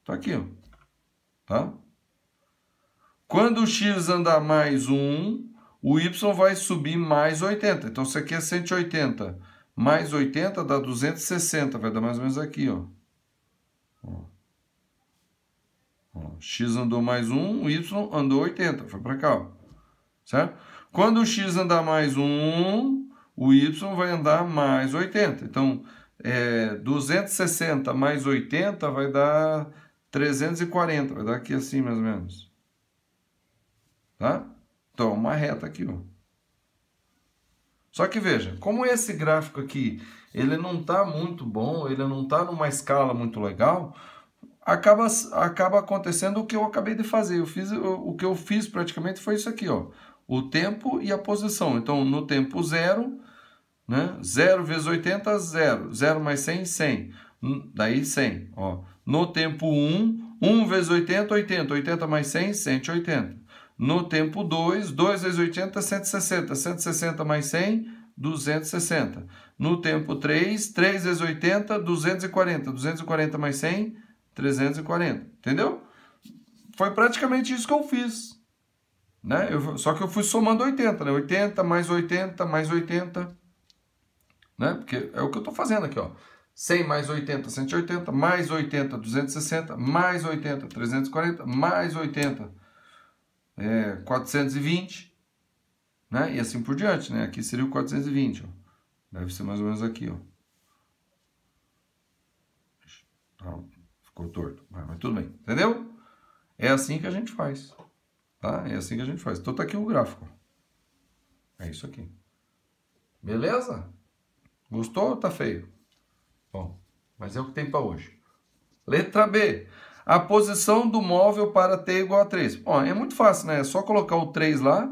Tá aqui, ó. Tá? Quando o X andar mais 1, o Y vai subir mais 80. Então, isso aqui é 180. Mais 80 dá 260. Vai dar mais ou menos aqui, ó. X andou mais 1, o Y andou 80. Foi para cá, ó. Certo? Quando o X andar mais 1, o Y vai andar mais 80. Então, 260 mais 80 vai dar 340. Vai dar aqui assim, mais ou menos. Tá? Então, uma reta aqui, ó. Só que veja, como esse gráfico aqui, ele não está muito bom, ele não está numa escala muito legal, acaba acontecendo o que eu acabei de fazer. O que eu fiz praticamente foi isso aqui, ó. O tempo e a posição. Então, no tempo 0, né? 0 vezes 80, 0. 0 mais 100, 100. Daí 100, ó. No tempo 1, 1 vezes 80, 80. 80 mais 100, 180. No tempo 2, 2 vezes 80, 160. 160 mais 100, 260. No tempo 3, 3 vezes 80, 240. 240 mais 100, 340. Entendeu? Foi praticamente isso que eu fiz. Né? Só que eu fui somando 80, né? 80 mais 80 mais 80. Né? Porque é o que eu estou fazendo aqui, ó. 100 mais 80, 180, mais 80, 260, mais 80, 340, mais 80, 420, né? E assim por diante, né? Aqui seria o 420, ó. Deve ser mais ou menos aqui, ó. Ficou torto, mas tudo bem, entendeu? É assim que a gente faz, tá? É assim que a gente faz. Então tá aqui o gráfico. É isso aqui. Beleza? Gostou ou tá feio? Bom, mas é o que tem para hoje. Letra B. A posição do móvel para t igual a 3. Ó, é muito fácil, né? É só colocar o 3 lá,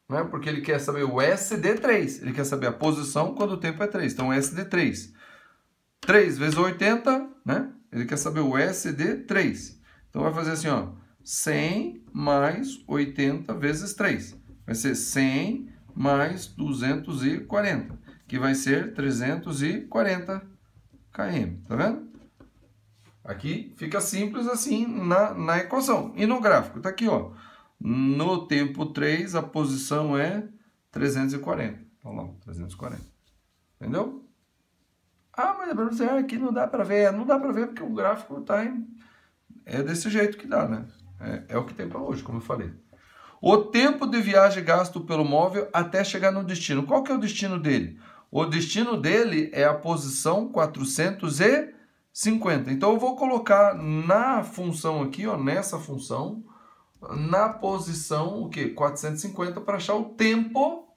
né? Porque ele quer saber o S de 3. Ele quer saber a posição quando o tempo é 3. Então, S de 3. 3 vezes 80, né? Ele quer saber o S de 3. Então, vai fazer assim, ó. 100 mais 80 vezes 3. Vai ser 100 mais 240. Que vai ser 340 km. Tá vendo? Aqui fica simples assim na equação. E no gráfico, tá aqui, ó. No tempo 3, a posição é 340. Olha lá, 340. Entendeu? Ah, mas professor, aqui não dá para ver. Não dá para ver porque o gráfico tá é desse jeito que dá, né? É o que tem para hoje, como eu falei. O tempo de viagem gasto pelo móvel até chegar no destino. Qual que é o destino dele? O destino dele é a posição 450. Então, eu vou colocar na função aqui, ó, nessa função, na posição, o quê? 450 para achar o tempo,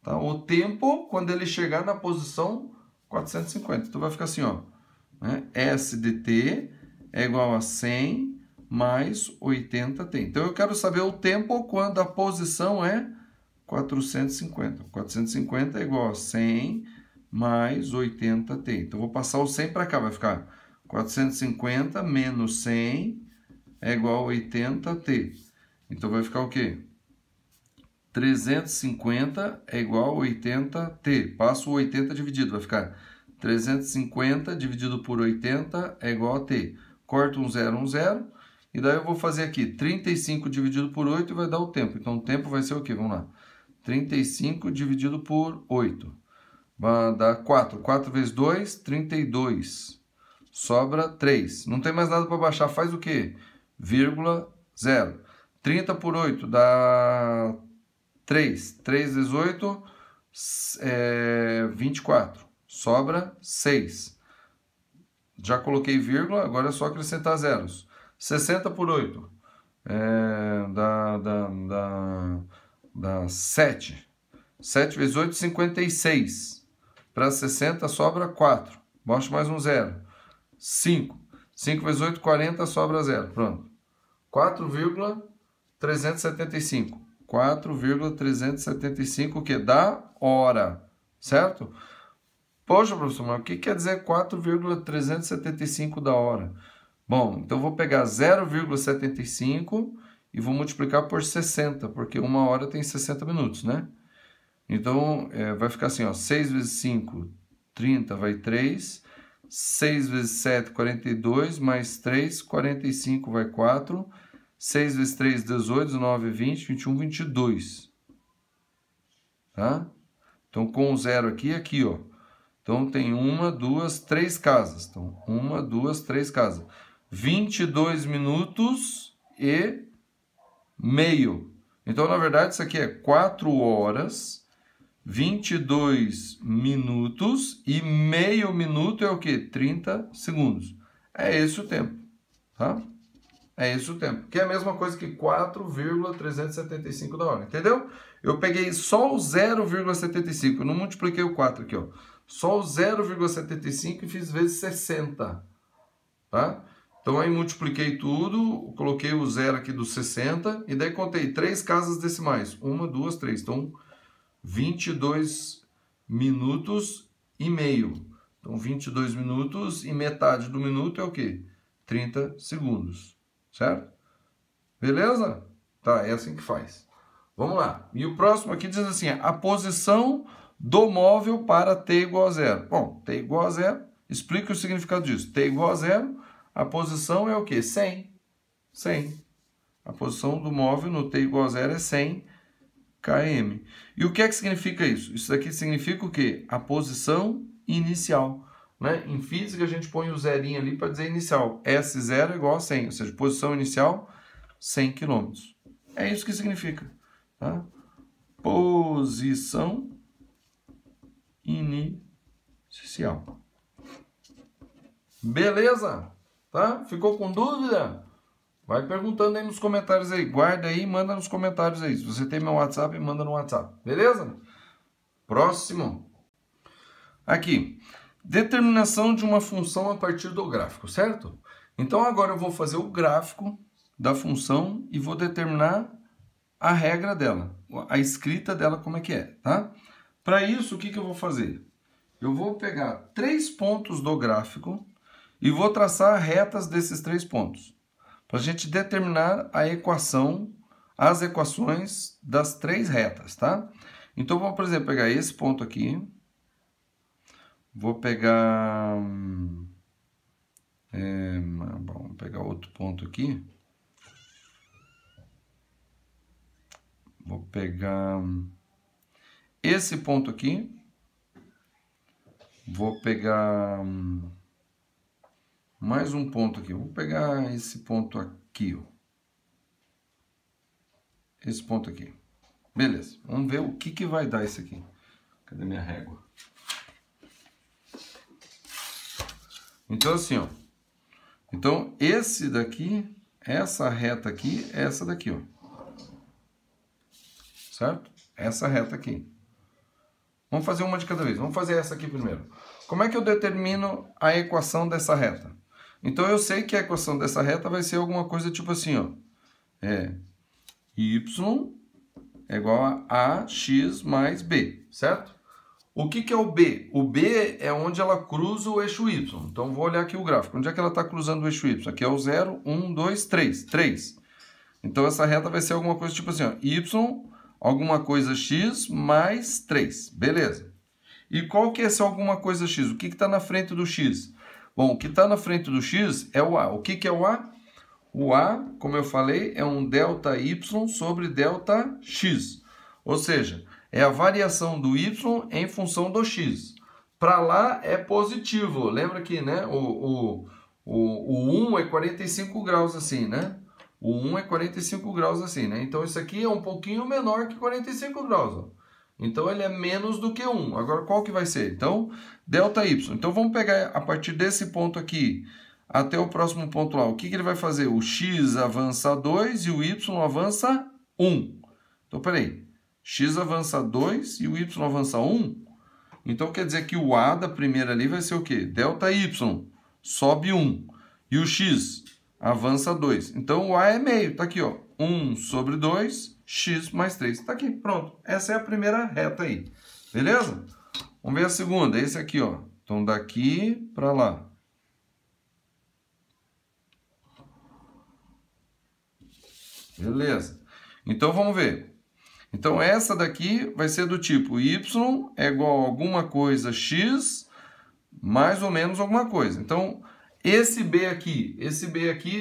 tá? O tempo quando ele chegar na posição 450. Então, vai ficar assim, ó, né? S de t é igual a 100 mais 80t. Então, eu quero saber o tempo quando a posição é 450. 450 é igual a 100 mais 80t. Então, vou passar o 100 para cá, vai ficar 450 menos 100 é igual a 80t. Então, vai ficar o quê? 350 é igual a 80t. Passo o 80 dividido, vai ficar 350 dividido por 80 é igual a t. Corto um zero. E daí eu vou fazer aqui 35 dividido por 8 e vai dar o tempo. Então, o tempo vai ser o quê? Vamos lá. 35 dividido por 8. Vai dar 4. 4 vezes 2, 32. Sobra 3. Não tem mais nada para baixar. Faz o quê? Vírgula 0. 30 por 8 dá 3. 3 vezes 8 é 24. Sobra 6. Já coloquei vírgula, agora é só acrescentar zeros. 60 por 8 dá 7. 7 vezes 8, 56. Para 60 sobra 4. Bote mais um zero. 5. 5 vezes 8, 40, sobra 0. Pronto. 4,375. 4,375, que dá hora. Certo? Poxa, professor, mas o que quer dizer 4,375 da hora? Bom, então eu vou pegar 0,75 e vou multiplicar por 60, porque uma hora tem 60 minutos, né? Então, vai ficar assim, ó, 6 vezes 5, 30, vai 3. 6 vezes 7, 42, mais 3, 45, vai 4. 6 vezes 3, 18, 19, 20, 21, 22. Tá? Então, com o zero aqui, ó. Então, tem 1, 2, 3 casas. Então, 1, 2, 3 casas. 22 minutos e meio. Então, na verdade, isso aqui é 4 horas, 22 minutos e meio minuto é o quê? 30 segundos. É esse o tempo, tá? É esse o tempo. Que é a mesma coisa que 4,375 da hora, entendeu? Eu peguei só o 0,75, eu não multipliquei o 4 aqui, ó. Só o 0,75 e fiz vezes 60, tá? Então, aí multipliquei tudo, coloquei o zero aqui dos 60 e daí contei 3 casas decimais. 1, 2, 3. Então, 22 minutos e meio. Então, 22 minutos e metade do minuto é o quê? 30 segundos. Certo? Beleza? Tá, é assim que faz. Vamos lá. E o próximo aqui diz assim, a posição do móvel para t igual a 0. Bom, t igual a 0, explica o significado disso. T igual a 0, a posição é o quê? 100. 100. A posição do móvel no t igual a 0 é 100 km. E o que é que significa isso? Isso daqui significa o quê? A posição inicial. Né? Em física, a gente põe o zerinho ali para dizer inicial. S0 é igual a 100, ou seja, posição inicial, 100 km. É isso que significa. Tá? Posição inicial. Beleza? Tá? Ficou com dúvida? Vai perguntando aí nos comentários aí. Guarda aí e manda nos comentários aí. Se você tem meu WhatsApp, manda no WhatsApp. Beleza? Próximo. Aqui. Determinação de uma função a partir do gráfico, certo? Então, agora eu vou fazer o gráfico da função e vou determinar a regra dela, a escrita dela como é que é, tá? Para isso, o que eu vou fazer? Eu vou pegar 3 pontos do gráfico e vou traçar retas desses 3 pontos, para a gente determinar a equação, as equações das 3 retas, tá? Então, vou, por exemplo, pegar esse ponto aqui. Vou pegar... vamos pegar outro ponto aqui. Vou pegar esse ponto aqui. Vou pegar mais um ponto aqui. Vou pegar esse ponto aqui, ó. Esse ponto aqui. Beleza. Vamos ver o que vai dar isso aqui. Cadê minha régua? Então, assim, ó. Então, esse daqui, essa reta aqui, é essa daqui, ó. Certo? Essa reta aqui. Vamos fazer uma de cada vez. Vamos fazer essa aqui primeiro. Como é que eu determino a equação dessa reta? Então, eu sei que a equação dessa reta vai ser alguma coisa tipo assim, ó. Y é igual a AX mais B, certo? O que é o B? O B é onde ela cruza o eixo Y. Então, vou olhar aqui o gráfico. Onde é que ela está cruzando o eixo Y? Aqui é o 0, 1, 2, 3. 3. Então, essa reta vai ser alguma coisa tipo assim, ó, Y, alguma coisa X mais 3. Beleza. E qual que é esse alguma coisa X? O que está na frente do X? Bom, o que está na frente do X é o A. O que é o A? O A, como eu falei, é um delta Y sobre delta X. Ou seja, é a variação do Y em função do X. Para lá é positivo. Lembra que, né, o 1 é 45 graus assim, né? O 1 é 45 graus assim, né? Então, isso aqui é um pouquinho menor que 45 graus, ó. Então, ele é menos do que 1. Agora, qual que vai ser? Então, delta Y. Então, vamos pegar a partir desse ponto aqui até o próximo ponto lá. O que ele vai fazer? O X avança 2 e o Y avança 1. Então, peraí. X avança 2 e o Y avança 1. Então, quer dizer que o A da primeira ali vai ser o quê? Delta Y sobe 1. E o X avança 2. Então, o A é meio. Está aqui, ó. 1 sobre 2, X mais 3. Está aqui, pronto. Essa é a primeira reta aí. Beleza? Vamos ver a segunda. Esse aqui, ó. Então, daqui para lá. Beleza. Então, vamos ver. Então, essa daqui vai ser do tipo Y é igual a alguma coisa X mais ou menos alguma coisa. Então, esse B aqui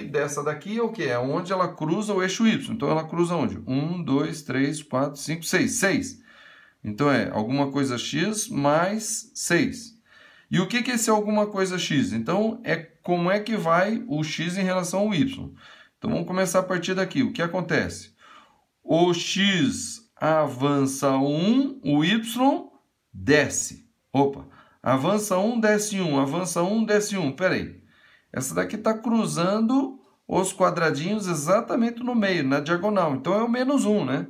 dessa daqui é o quê? É onde ela cruza o eixo Y. Então, ela cruza onde? 1, 2, 3, 4, 5, 6. 6. Então, é alguma coisa X mais 6. E o que é esse alguma coisa X? Então, é como é que vai o X em relação ao Y. Então, vamos começar a partir daqui. O que acontece? O X avança 1, o Y desce. Opa, avança 1, desce 1, avança 1, desce 1. Peraí, essa daqui está cruzando os quadradinhos exatamente no meio, na diagonal. Então, é o menos 1, né?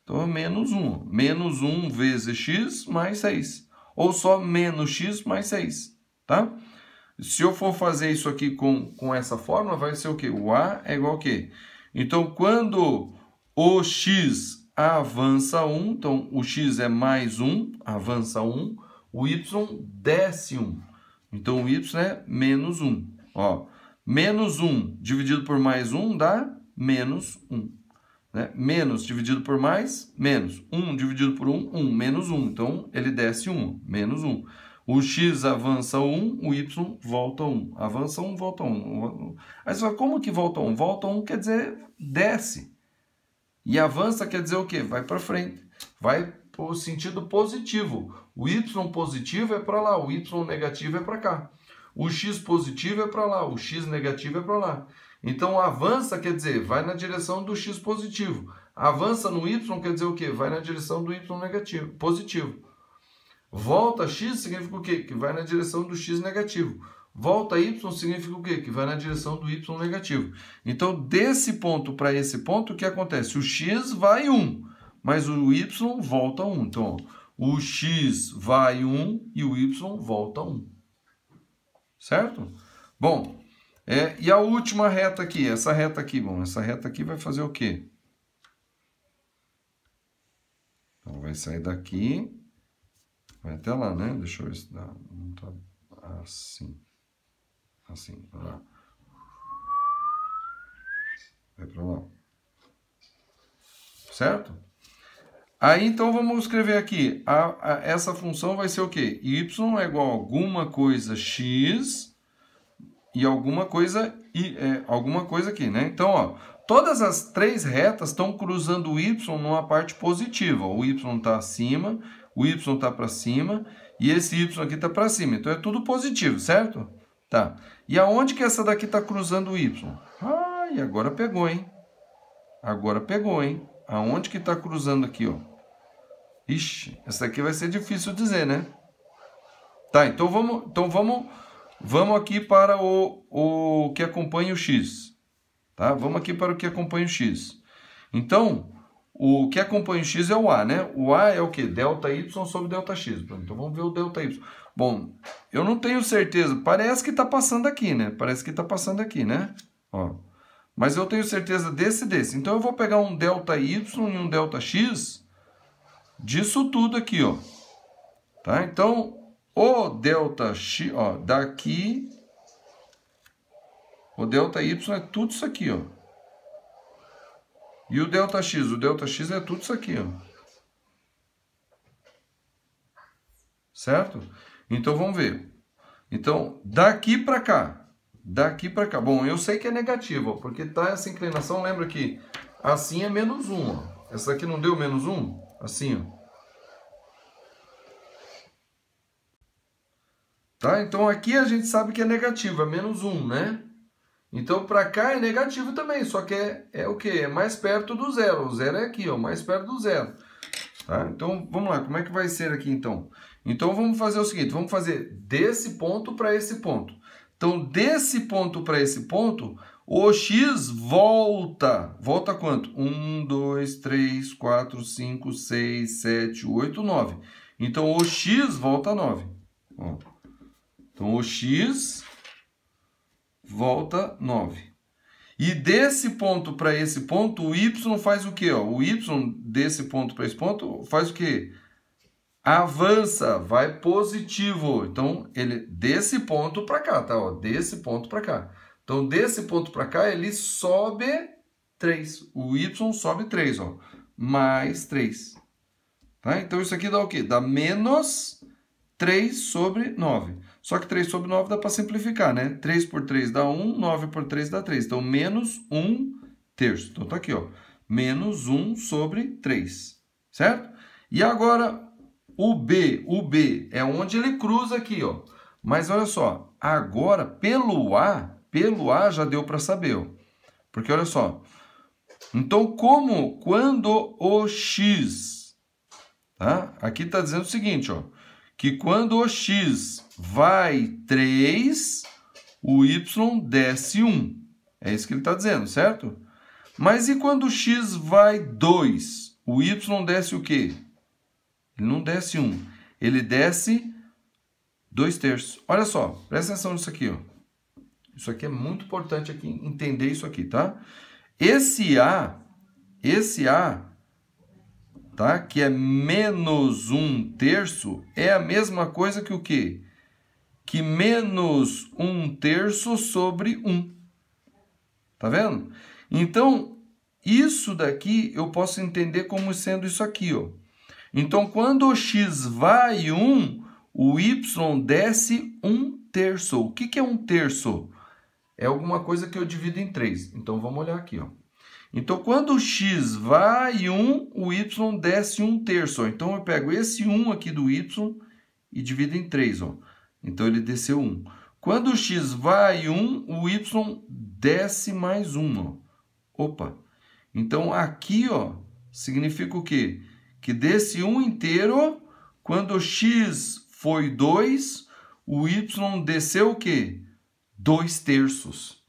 Então, é menos 1. Menos 1 vezes x mais 6. Ou só menos x mais 6, tá? Se eu for fazer isso aqui com essa fórmula, vai ser o quê? O A é igual a quê? Então, quando o x avança 1, então o x é mais 1, avança 1, o y desce 1. Então, o y é menos 1. Ó, menos 1 dividido por mais 1 dá menos 1. Né? Menos dividido por mais, menos. 1 dividido por 1, 1. Menos 1. Então, ele desce 1. Menos 1. O x avança 1, o y volta 1. Avança 1, volta 1. Aí você fala, como que volta 1? Volta 1 quer dizer desce. E avança quer dizer o quê? Vai para frente. Vai para o sentido positivo. O y positivo é para lá, o y negativo é para cá. O x positivo é para lá, o x negativo é para lá. Então, avança quer dizer, vai na direção do x positivo. Avança no y quer dizer o quê? Vai na direção do y negativo, positivo. Volta x significa o quê? Que vai na direção do x negativo. Volta y significa o quê? Que vai na direção do y negativo. Então, desse ponto para esse ponto, o que acontece? O x vai 1, mas o y volta 1. Então, o x vai 1 e o y volta 1. Certo? Bom, e a última reta aqui, essa reta aqui, bom, essa reta aqui vai fazer o quê? Então, vai sair daqui, vai até lá, né? Deixa eu ver se dá, não tá assim. Assim, para lá. Vai para lá. Certo? Aí, então, vamos escrever aqui. Essa função vai ser o quê? Y é igual a alguma coisa x e alguma coisa aqui, né? Então, ó, todas as três retas estão cruzando o y numa parte positiva. O y está acima, o y está para cima e esse y aqui está para cima. Então, é tudo positivo, certo? Tá. E aonde que essa daqui está cruzando o y? Ah, e agora pegou, hein? Agora pegou, hein? Aonde que está cruzando aqui, ó? Ixi, essa aqui vai ser difícil dizer, né? Tá, então vamos aqui para o que acompanha o x. Tá? Vamos aqui para o que acompanha o x. Então, o que acompanha o x é o A, né? O A é o quê? Delta y sobre delta x. Então, vamos ver o delta y. Bom, eu não tenho certeza. Parece que está passando aqui, né? Parece que está passando aqui, né? Ó. Mas eu tenho certeza desse e desse. Então, eu vou pegar um delta y e um delta x disso tudo aqui, ó. Tá? Então, o ΔX, ó, daqui, o ΔY é tudo isso aqui, ó. E o ΔX é tudo isso aqui, ó. Certo? Então, vamos ver. Então, daqui para cá. Daqui para cá. Bom, eu sei que é negativo, ó, porque tá essa inclinação, lembra que assim é menos 1, ó. Essa daqui não deu menos 1? Assim, ó. Tá? Então, aqui a gente sabe que é negativo, é menos 1, né? Então, para cá é negativo também, só que é o quê? É mais perto do zero. O zero é aqui, ó, mais perto do zero. Tá? Então, vamos lá, como é que vai ser aqui, então? Então, vamos fazer o seguinte, vamos fazer desse ponto para esse ponto. Então, desse ponto para esse ponto, o x volta. Volta quanto? 1, 2, 3, 4, 5, 6, 7, 8, 9. Então, o x volta 9. Ó. Então, o x volta 9. E desse ponto para esse ponto, o y faz o quê? Ó? O y desse ponto para esse ponto faz o quê? Avança, vai positivo. Então, ele desse ponto para cá, tá? Ó, desse ponto para cá. Então, desse ponto para cá, ele sobe 3. O y sobe 3, ó. Mais 3. Tá? Então, isso aqui dá o quê? Dá menos 3 sobre 9. Só que 3 sobre 9 dá para simplificar, né? 3 por 3 dá 1, 9 por 3 dá 3. Então, menos 1 terço. Então, tá aqui, ó. Menos 1 sobre 3. Certo? E agora, o B é onde ele cruza aqui, ó. Mas olha só, agora, pelo A já deu para saber, ó. Porque olha só. Então, quando o X, tá? Aqui está dizendo o seguinte, ó. Que quando o X vai 3, o Y desce 1. É isso que ele está dizendo, certo? Mas e quando o X vai 2? O Y desce o quê? Ele não desce 1. Ele desce 2 terços. Olha só, presta atenção nisso aqui, ó. Isso aqui é muito importante aqui, entender isso aqui, tá? Esse A, tá? Que é menos 1 terço, é a mesma coisa que o quê? Que menos 1 terço sobre 1. Tá vendo? Então, isso daqui eu posso entender como sendo isso aqui, ó. Então, quando o x vai 1, o y desce 1 terço. O que é 1 terço? É alguma coisa que eu divido em 3. Então, vamos olhar aqui, ó. Então, quando o x vai 1, o y desce 1 terço. Ó. Então, eu pego esse 1 aqui do y e divido em 3. Ó. Então, ele desceu 1. Quando o x vai 1, o y desce mais 1. Ó. Opa! Então, aqui, ó, significa o quê? Que desse 1 inteiro, quando o x foi 2, o y desceu o quê? 2 terços.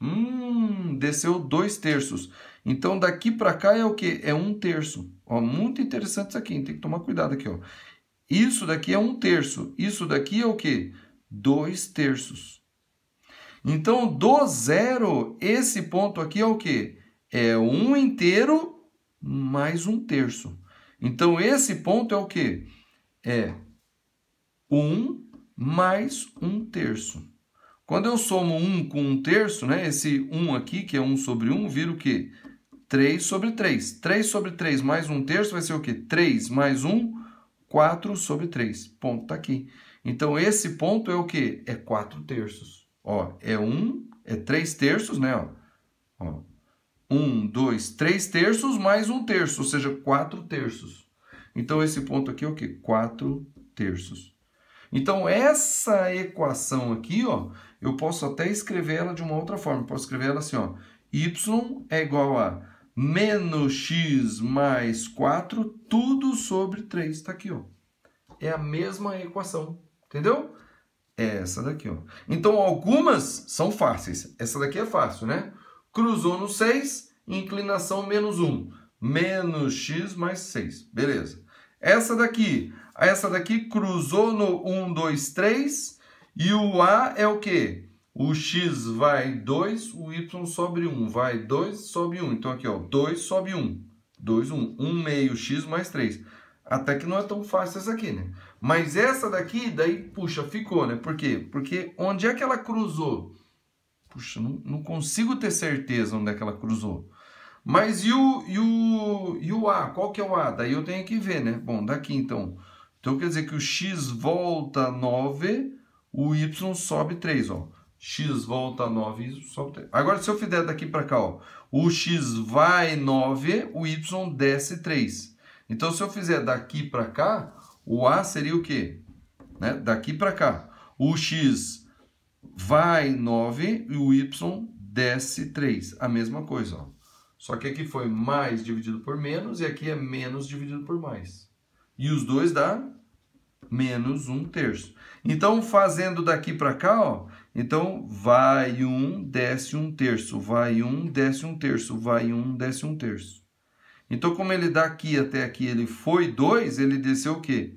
Desceu 2 terços. Então, daqui para cá é o quê? É 1 terço. Ó, muito interessante isso aqui, tem que tomar cuidado aqui. Ó. Isso daqui é 1 terço. Isso daqui é o quê? 2 terços. Então, do zero, esse ponto aqui é o quê? É 1 inteiro mais 1 terço. Então, esse ponto é o quê? É 1 mais 1 terço. Quando eu somo 1 com 1 terço, né? Esse 1 aqui, que é 1 sobre 1, vira o quê? 3 sobre 3. 3 sobre 3 mais 1 terço vai ser o quê? 3 mais 1, 4 sobre 3. Ponto, tá aqui. Então, esse ponto é o quê? É 4 terços. Ó, é 3 terços, né? Ó. 1, 2, 3 terços mais 1 terço, ou seja, 4 terços. Então, esse ponto aqui é o quê? 4 terços. Então, essa equação aqui, ó, eu posso até escrever ela de uma outra forma. Eu posso escrever ela assim, ó. Y é igual a menos x mais 4, tudo sobre 3. Tá aqui, ó. É a mesma equação, entendeu? É essa daqui, ó. Então, algumas são fáceis. Essa daqui é fácil, né? Cruzou no 6, inclinação menos 1. Menos x mais 6. Beleza. Essa daqui cruzou no 1, 2, 3. E o A é o quê? O x vai 2, o y sobe 1. Vai 2, sobe 1. Então, aqui, ó, 2 sobe 1. 2, 1. 1 meio x mais 3. Até que não é tão fácil essa aqui, né? Mas essa daqui, daí, puxa, ficou, né? Por quê? Porque onde é que ela cruzou? Puxa, não consigo ter certeza onde é que ela cruzou. Mas e o A? Qual que é o A? Daí eu tenho que ver, né? Bom, daqui então. Então quer dizer que o X volta 9, o Y sobe 3, ó. X volta 9 e sobe 3. Agora, se eu fizer daqui para cá, ó. O X vai 9, o Y desce 3. Então, se eu fizer daqui para cá, o A seria o quê? Né? Daqui para cá. O X vai 9 e o Y desce 3. A mesma coisa, ó. Só que aqui foi mais dividido por menos e aqui é menos dividido por mais. E os dois dá menos 1/3. Então, fazendo daqui para cá, ó, então vai 1, desce 1/3, vai 1, desce 1/3, vai 1, desce 1/3. Então, como ele daqui até aqui ele foi 2, ele desceu o quê?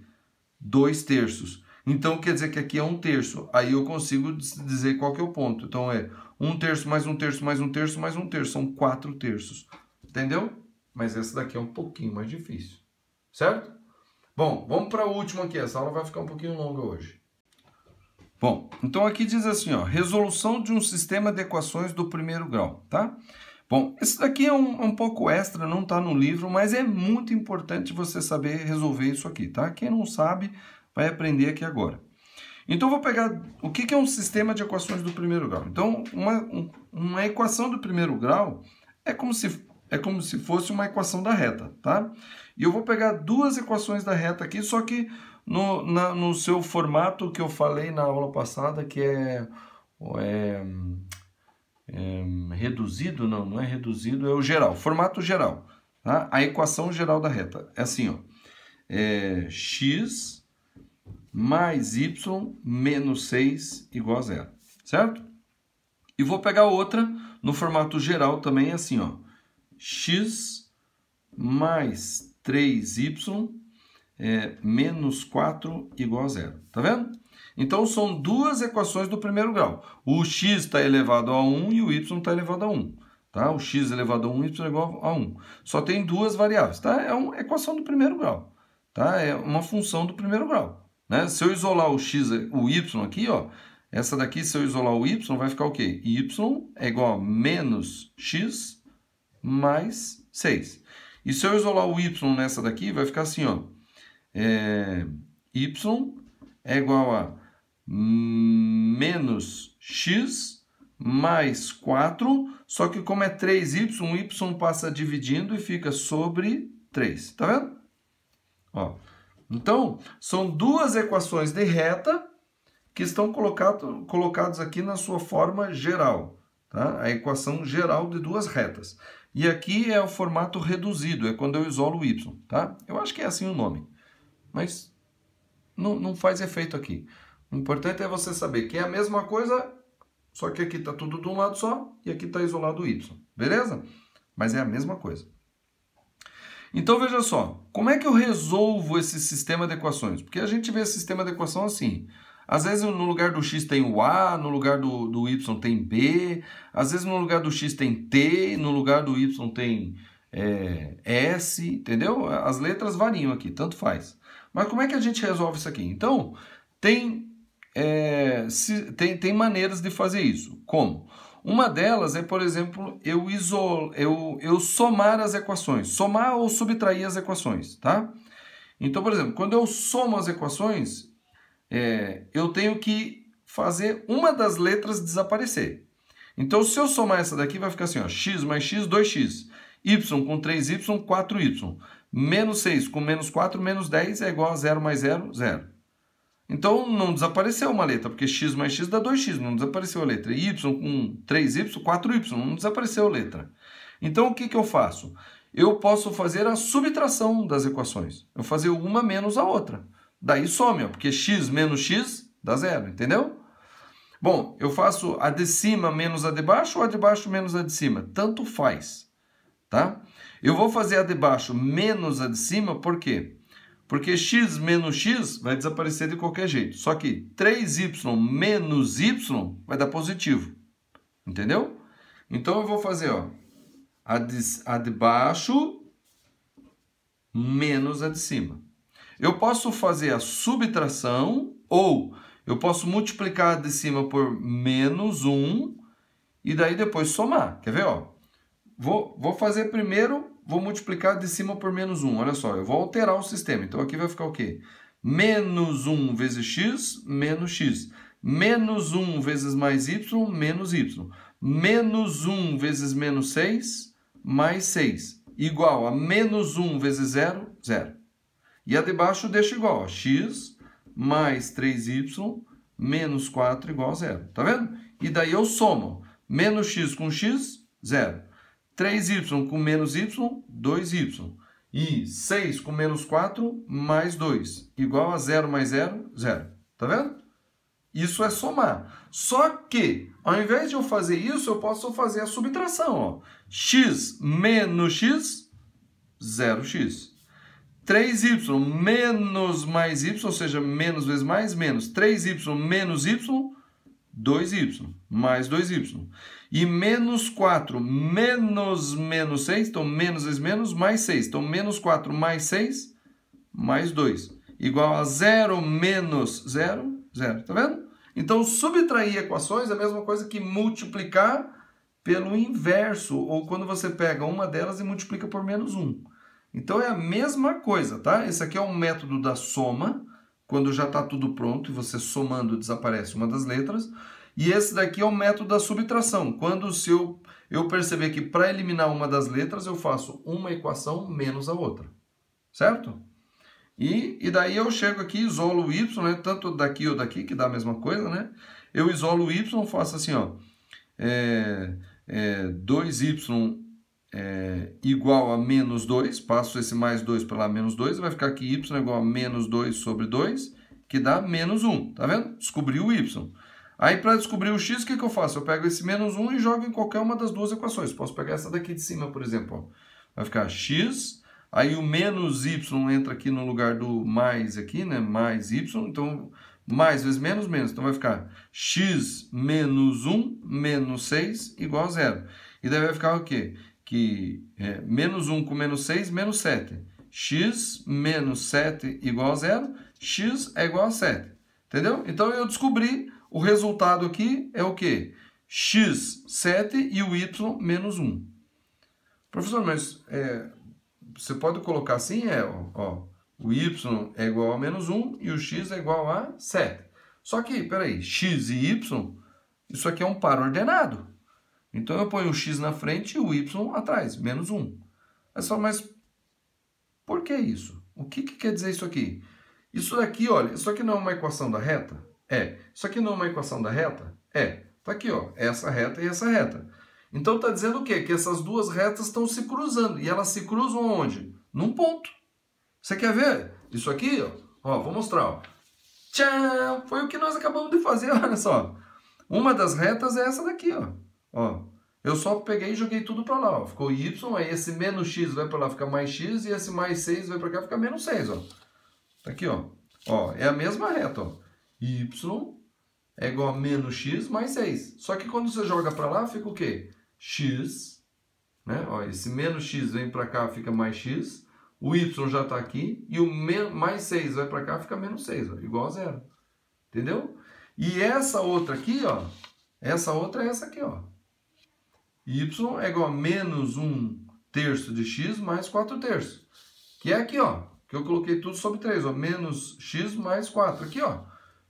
2/3. Então, quer dizer que aqui é 1/3. Aí eu consigo dizer qual que é o ponto. Então, é 1/3 mais 1/3 mais 1/3 mais 1/3. São 4/3. Entendeu? Mas essa daqui é um pouquinho mais difícil. Certo? Bom, vamos para a última aqui. Essa aula vai ficar um pouquinho longa hoje. Bom, então aqui diz assim, ó, resolução de um sistema de equações do primeiro grau, tá? Bom, esse daqui é um pouco extra, não está no livro, mas é muito importante você saber resolver isso aqui, tá? Quem não sabe, vai aprender aqui agora. Então, eu vou pegar o que é um sistema de equações do primeiro grau. Então, uma equação do primeiro grau é como se fosse uma equação da reta, tá? E eu vou pegar duas equações da reta aqui, só que no seu formato que eu falei na aula passada, que é reduzido, não é reduzido, é o geral, formato geral, tá? A equação geral da reta é assim, ó, x mais y menos 6 igual a 0, certo? E vou pegar outra no formato geral também, assim, ó, x mais 3y menos 4 igual a 0, tá vendo? Então, são duas equações do primeiro grau. O x está elevado a 1 e o y está elevado a 1. Tá? O x elevado a 1 e o y igual a 1. Só tem duas variáveis. Tá? É uma equação do primeiro grau. Tá? É uma função do primeiro grau. Né? Se eu isolar o y aqui, ó, essa daqui, se eu isolar o y, vai ficar o quê? Y é igual a menos x mais 6. E se eu isolar o y nessa daqui, vai ficar assim, ó. Y é igual a menos x mais 4, só que como é 3y, o y passa dividindo e fica sobre 3. Tá vendo? Ó. Então, são duas equações de reta que estão colocadas aqui na sua forma geral. Tá? A equação geral de duas retas. E aqui é o formato reduzido, é quando eu isolo o y. Tá? Eu acho que é assim o nome. Mas não faz efeito aqui. O importante é você saber que é a mesma coisa, só que aqui está tudo de um lado só e aqui está isolado o y. Beleza? Mas é a mesma coisa. Então, veja só. Como é que eu resolvo esse sistema de equações? Porque a gente vê esse sistema de equação assim. Às vezes no lugar do x tem o a, no lugar do y tem b. Às vezes no lugar do x tem t, no lugar do y tem s. Entendeu? As letras variam aqui, tanto faz. Mas como é que a gente resolve isso aqui? Então, tem maneiras de fazer isso. Como? Uma delas é, por exemplo, eu somar as equações. Somar ou subtrair as equações, tá? Então, por exemplo, quando eu somo as equações, eu tenho que fazer uma das letras desaparecer. Então, se eu somar essa daqui, vai ficar assim, ó, x mais x, 2x. Y com 3y, 4y. Menos 6 com menos 4, menos 10 é igual a 0 mais 0, 0. Então, não desapareceu uma letra, porque x mais x dá 2x, não desapareceu a letra. Y com 3y, 4y, não desapareceu a letra. Então, o que eu faço? Eu posso fazer a subtração das equações. Eu fazer uma menos a outra. Daí some, ó, porque x menos x dá 0, entendeu? Bom, eu faço a de cima menos a de baixo ou a de baixo menos a de cima. Tanto faz, tá? Eu vou fazer a de baixo menos a de cima, por quê? Porque x menos x vai desaparecer de qualquer jeito. Só que 3y menos y vai dar positivo. Entendeu? Então, eu vou fazer, ó, a de baixo menos a de cima. Eu posso fazer a subtração ou eu posso multiplicar de cima por menos 1 e daí depois somar. Quer ver? Ó? Vou fazer primeiro, vou multiplicar de cima por menos 1. Olha só, eu vou alterar o sistema. Então aqui vai ficar o quê? Menos 1 vezes x, menos x. Menos 1 vezes mais y, menos y. Menos 1 vezes menos 6, mais 6. Igual a menos 1 vezes 0, 0. E a de baixo deixa igual, ó, x mais 3y menos 4 igual a 0. Tá vendo? E daí eu somo. Menos x com x, 0. 3y com menos y, 2y. E 6 com menos 4, mais 2. Igual a 0 mais 0, 0. Tá vendo? Isso é somar. Só que, ao invés de eu fazer isso, eu posso fazer a subtração. Ó. X menos x, 0x. 3y menos mais y, ou seja, menos vezes mais, menos. 3y menos y, 2y, mais 2y. E menos 4 menos menos 6, então menos vezes menos, mais 6. Então menos 4 mais 6, mais 2. Igual a 0 menos 0, 0. Tá vendo? Então subtrair equações é a mesma coisa que multiplicar pelo inverso, ou quando você pega uma delas e multiplica por menos 1. Então é a mesma coisa, tá? Esse aqui é um método da soma, quando já está tudo pronto e você somando desaparece uma das letras. E esse daqui é o método da subtração, quando se eu perceber que para eliminar uma das letras eu faço uma equação menos a outra, certo? E daí eu chego aqui, isolo o y, né? Tanto daqui ou daqui, que dá a mesma coisa, né? Eu isolo o y, faço assim, ó, 2y igual a menos 2, passo esse mais 2 para lá, menos 2, vai ficar aqui y igual a menos 2 sobre 2, que dá menos 1, tá vendo? Descobri o y. Aí para descobrir o x, o que eu faço? Eu pego esse menos 1 e jogo em qualquer uma das duas equações. Posso pegar essa daqui de cima, por exemplo. Ó. Vai ficar x, aí o menos y entra aqui no lugar do mais aqui, né? Mais y, então mais vezes menos, menos. Então vai ficar x menos 1 menos 6 igual a 0. E daí vai ficar o quê? Que menos 1 com menos 6, menos 7. X menos 7 igual a 0, x é igual a 7. Entendeu? Então eu descobri o resultado aqui é o quê? X, 7 e o y menos 1. Professor, mas você pode colocar assim, ó, o y é igual a menos 1 e o x é igual a 7. Só que, peraí, x e y, isso aqui é um par ordenado. Então eu ponho o x na frente e o y atrás, menos 1. Mas por que isso? O que quer dizer isso aqui? Isso daqui, olha, isso aqui não é uma equação da reta? É. Isso aqui não é uma equação da reta? É. Tá aqui, ó, essa reta e essa reta. Então está dizendo o quê? Que essas duas retas estão se cruzando. E elas se cruzam onde? Num ponto. Você quer ver? Isso aqui, ó, vou mostrar, ó. Tchau! Foi o que nós acabamos de fazer, olha só. Uma das retas é essa daqui, ó. Ó, eu só peguei e joguei tudo para lá, ó. Ficou y, aí esse menos x vai para lá, fica mais x, e esse mais 6 vai para cá, fica menos 6, ó. Tá aqui, ó. Ó, é a mesma reta, ó. Y é igual a menos x mais 6. Só que quando você joga para lá, fica o quê? X, né? Ó, esse menos x vem para cá, fica mais x. O y já está aqui, e o mais 6 vai para cá, fica menos 6, ó, igual a 0. Entendeu? E essa outra aqui, ó, essa outra é essa aqui, ó. Y é igual a menos 1/3 de x mais 4/3. Que é aqui, ó. Que eu coloquei tudo sobre 3, ó. Menos x mais 4. Aqui, ó.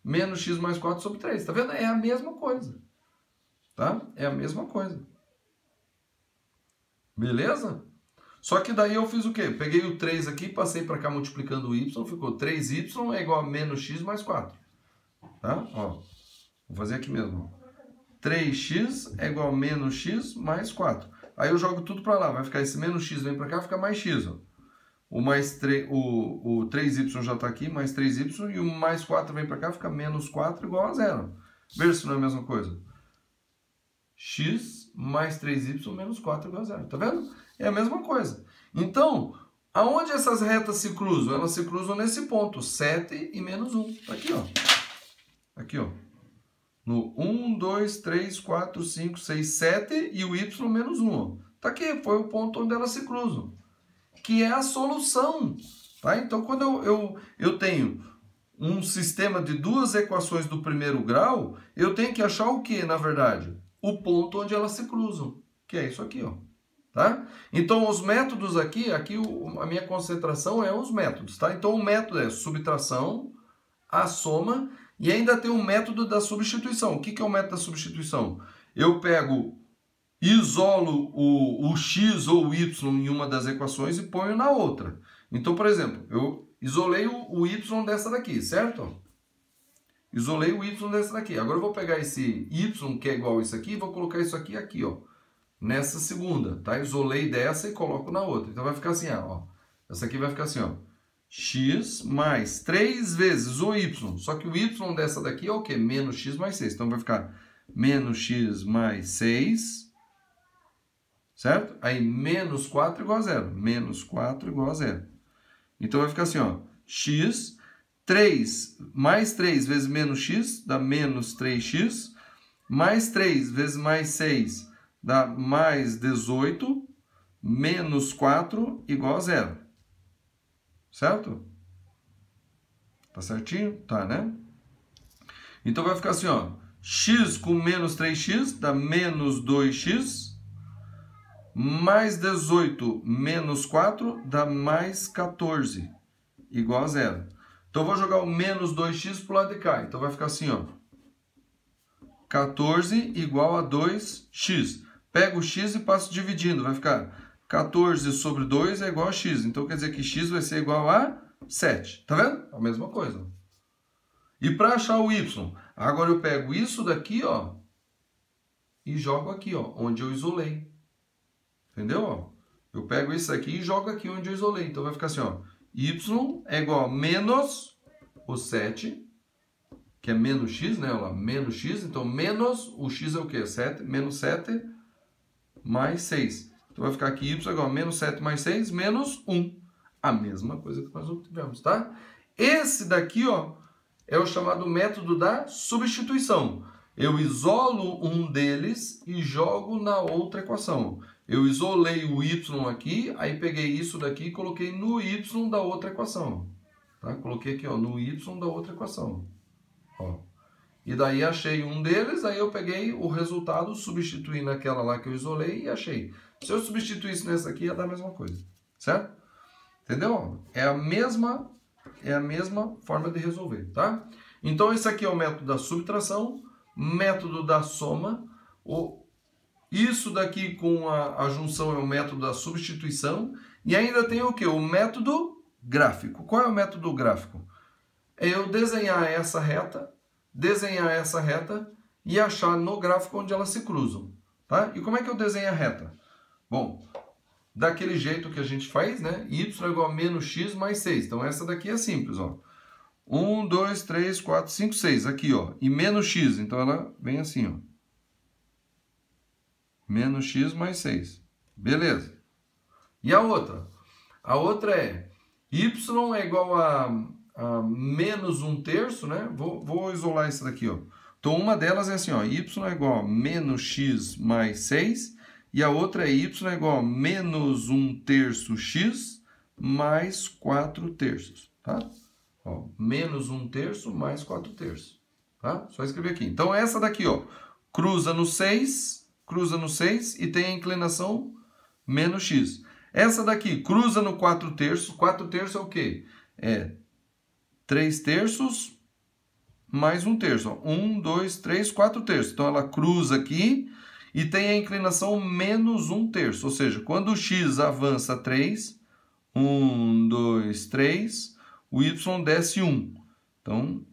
Menos x mais 4 sobre 3. Tá vendo? É a mesma coisa. Tá? É a mesma coisa. Beleza? Só que daí eu fiz o quê? Peguei o 3 aqui, passei para cá multiplicando o y. Ficou 3y é igual a menos x mais 4. Tá? Ó. Vou fazer aqui mesmo, ó. 3x é igual a menos x mais 4. Aí eu jogo tudo para lá. Vai ficar esse menos x vem para cá, fica mais x. Ó. O 3y já está aqui, mais 3y. E o mais 4 vem para cá, fica menos 4 igual a 0. Veja se não é a mesma coisa. X mais 3y menos 4 igual a 0. Tá vendo? É a mesma coisa. Então, aonde essas retas se cruzam? Elas se cruzam nesse ponto. 7 e menos 1. Tá aqui, ó. Aqui, ó. No 1, 2, 3, 4, 5, 6, 7 e o y menos 1. Ó. Tá aqui, foi o ponto onde elas se cruzam. Que é a solução Tá? Então, quando eu tenho um sistema de duas equações do primeiro grau, eu tenho que achar o que, na verdade? O ponto onde elas se cruzam, que é isso aqui, ó. Tá? Então, os métodos aqui a minha concentração é os métodos, tá? Então, o método é subtração, a soma, e ainda tem o método da substituição. O que é o método da substituição? Eu isolo o x ou o y em uma das equações e ponho na outra. Então, por exemplo, eu isolei o y dessa daqui, certo? Isolei o y dessa daqui. Agora eu vou pegar esse y, que é igual a isso aqui, e vou colocar isso aqui, ó. Nessa segunda, tá? Isolei dessa e coloco na outra. Então vai ficar assim, ó. Essa aqui vai ficar assim, ó. X mais 3 vezes o y. Só que o y dessa daqui é o quê? Menos x mais 6. Então vai ficar menos x mais 6. Certo? Aí menos 4 igual a zero. Menos 4 igual a zero. Então vai ficar assim, ó. X, 3 mais 3 vezes menos x dá menos 3x. Mais 3 vezes mais 6 dá mais 18, menos 4 igual a zero. Certo? Tá certinho? Tá, né? Então vai ficar assim, ó. X com menos 3x dá menos 2x. Mais 18 menos 4 dá mais 14, igual a zero. Então eu vou jogar o menos 2x pro lado de cá. Então vai ficar assim, ó. 14 igual a 2x. Pego o x e passo dividindo. Vai ficar 14 sobre 2 é igual a x. Então quer dizer que x vai ser igual a 7. Tá vendo? A mesma coisa. E para achar o y, agora eu pego isso daqui, ó, e jogo aqui, ó, onde eu isolei. Entendeu? Ó? Eu pego isso aqui e jogo aqui onde eu isolei. Então vai ficar assim, ó, y é igual a menos o 7, que é menos x, né? Olha lá, menos x. Então, menos o x é o quê? 7. Menos 7 mais 6. Então, vai ficar aqui y é igual a menos 7 mais 6, menos 1. A mesma coisa que nós obtivemos, tá? Esse daqui, ó, é o chamado método da substituição. Eu isolo um deles e jogo na outra equação. Eu isolei o y aqui, aí peguei isso daqui e coloquei no y da outra equação. Tá? Coloquei aqui, ó, no y da outra equação. Ó. E daí achei um deles, aí eu peguei o resultado, substituí naquela lá que eu isolei e achei. Se eu substituísse nessa aqui, ia dar a mesma coisa. Certo? Entendeu? É a mesma forma de resolver, tá? Então, esse aqui é o método da subtração, método da soma. Isso daqui com a junção é o método da substituição. E ainda tem o quê? O método gráfico. Qual é o método gráfico? É eu desenhar essa reta e achar no gráfico onde elas se cruzam. Tá? E como é que eu desenho a reta? Bom, daquele jeito que a gente faz, né? Y é igual a menos x mais 6. Então, essa daqui é simples, ó. 1, 2, 3, 4, 5, 6. Aqui, ó. E menos x. Então, ela vem assim, ó. Menos x mais 6. Beleza. E a outra? A outra é y é igual a menos 1/3, né? Vou isolar isso daqui, ó. Então, uma delas é assim, ó. Y é igual a menos x mais 6. E a outra é y é igual a menos 1/3 x mais 4/3, tá? Ó, menos 1/3 mais 4/3, tá? Só escrever aqui. Então, essa daqui, ó, cruza no 6 e tem a inclinação menos x. Essa daqui cruza no 4/3. 4/3 é o quê? É 3/3 mais 1/3. Ó. 1, 2, 3, 4/3. Então, ela cruza aqui e tem a inclinação menos 1/3. Ou seja, quando o x avança 3, 1, 2, 3, o y desce 1. Então,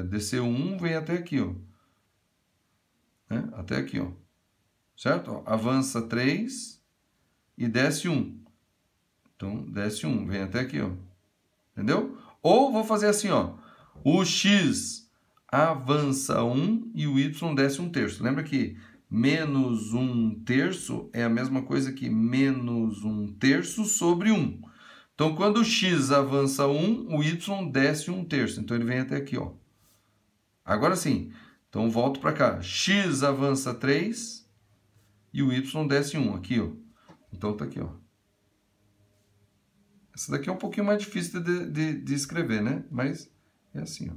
descer 1 vem até aqui, ó. Né? Até aqui, ó. Certo? Ó, avança 3 e desce 1. Então, desce 1, vem até aqui, ó. Entendeu? Ou vou fazer assim, ó. O x avança 1 e o y desce 1/3. Lembra que menos 1/3 é a mesma coisa que menos 1/3 sobre 1. Então, quando o x avança 1, o y desce 1/3. Então, ele vem até aqui, ó. Agora sim. Então, volto para cá. X avança 3 e o y desce 1. Aqui, ó. Então, tá aqui, ó. Essa daqui é um pouquinho mais difícil de escrever, né? Mas é assim, ó.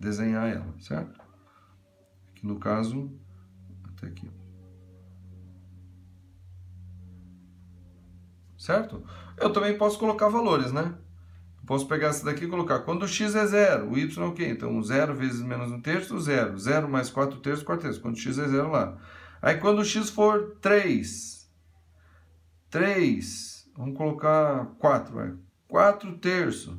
Desenhar ela, certo? Aqui no caso, até aqui. Certo? Eu também posso colocar valores, né? Posso pegar essa daqui e colocar, quando o x é 0, o y é o quê? Então, 0 vezes menos 1/3, 0. 0 mais 4/3, 4/3. Quando o x é 0 lá. Aí, quando o x for 3, vamos colocar 4, vai. 4/3,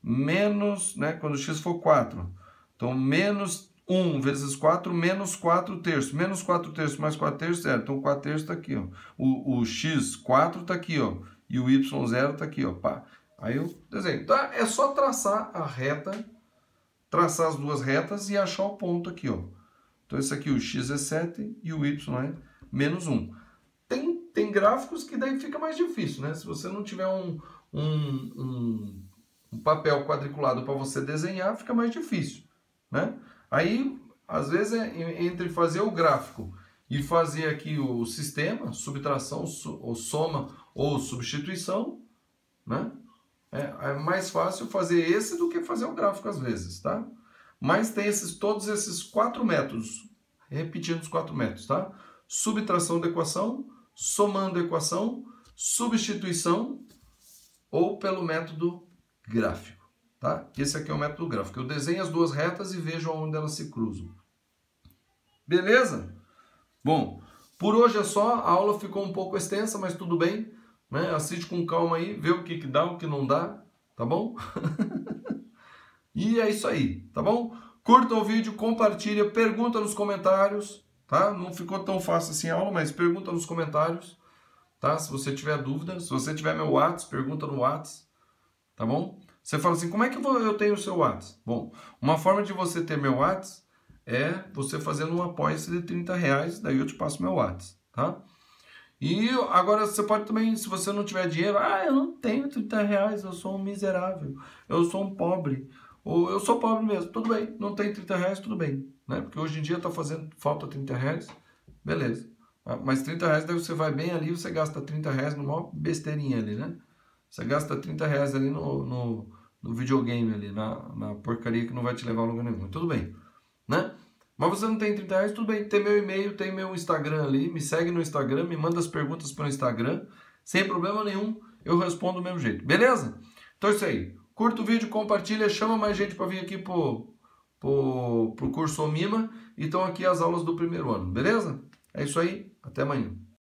menos, né? Quando o x for 4. Então, menos 1 vezes 4, menos 4/3. Menos 4/3 mais 4/3, 0. Então, 4/3 está aqui, ó. O x4 está aqui, ó. E o y0 está aqui, ó. Pá. Aí eu desenho. Tá? É só traçar a reta, traçar as duas retas e achar o ponto aqui, ó. Então, esse aqui, o x é 7 e o y é menos 1. Tem gráficos que daí fica mais difícil, né? Se você não tiver um papel quadriculado para você desenhar, fica mais difícil, né? Aí, às vezes, entre fazer o gráfico e fazer aqui o sistema, subtração, ou soma ou substituição, né? É mais fácil fazer esse do que fazer o gráfico às vezes, tá? Mas tem todos esses 4 métodos, repetindo os 4 métodos, tá? Subtração da equação, somando a equação, substituição ou pelo método gráfico, tá? Esse aqui é o método gráfico. Eu desenho as duas retas e vejo onde elas se cruzam. Beleza? Bom, por hoje é só. A aula ficou um pouco extensa, mas tudo bem. Né? Assiste com calma aí, vê o que dá, o que não dá, tá bom? E é isso aí, tá bom? Curta o vídeo, compartilha, pergunta nos comentários, tá? Não ficou tão fácil assim a aula, mas pergunta nos comentários, tá? Se você tiver dúvida, se você tiver meu WhatsApp, pergunta no WhatsApp, tá bom? Você fala assim, como é que eu tenho o seu WhatsApp? Bom, uma forma de você ter meu WhatsApp é você fazendo um apoio-se de R$30, daí eu te passo meu WhatsApp, tá? E agora você pode também, se você não tiver dinheiro, eu não tenho R$30, eu sou um miserável, eu sou um pobre, ou eu sou pobre mesmo, tudo bem, não tem R$30, tudo bem, né? Porque hoje em dia tá fazendo falta R$30, beleza. Mas R$30, daí você vai bem ali, você gasta R$30 numa besteirinha ali, né? Você gasta R$30 ali no videogame ali, na porcaria que não vai te levar a lugar nenhum, tudo bem, né? Mas você não tem R$30, tudo bem, tem meu e-mail, tem meu Instagram ali, me segue no Instagram, me manda as perguntas pelo Instagram, sem problema nenhum, eu respondo do mesmo jeito, beleza? Então é isso aí, curta o vídeo, compartilha, chama mais gente para vir aqui pro curso Omima, e estão aqui as aulas do primeiro ano, beleza? É isso aí, até amanhã.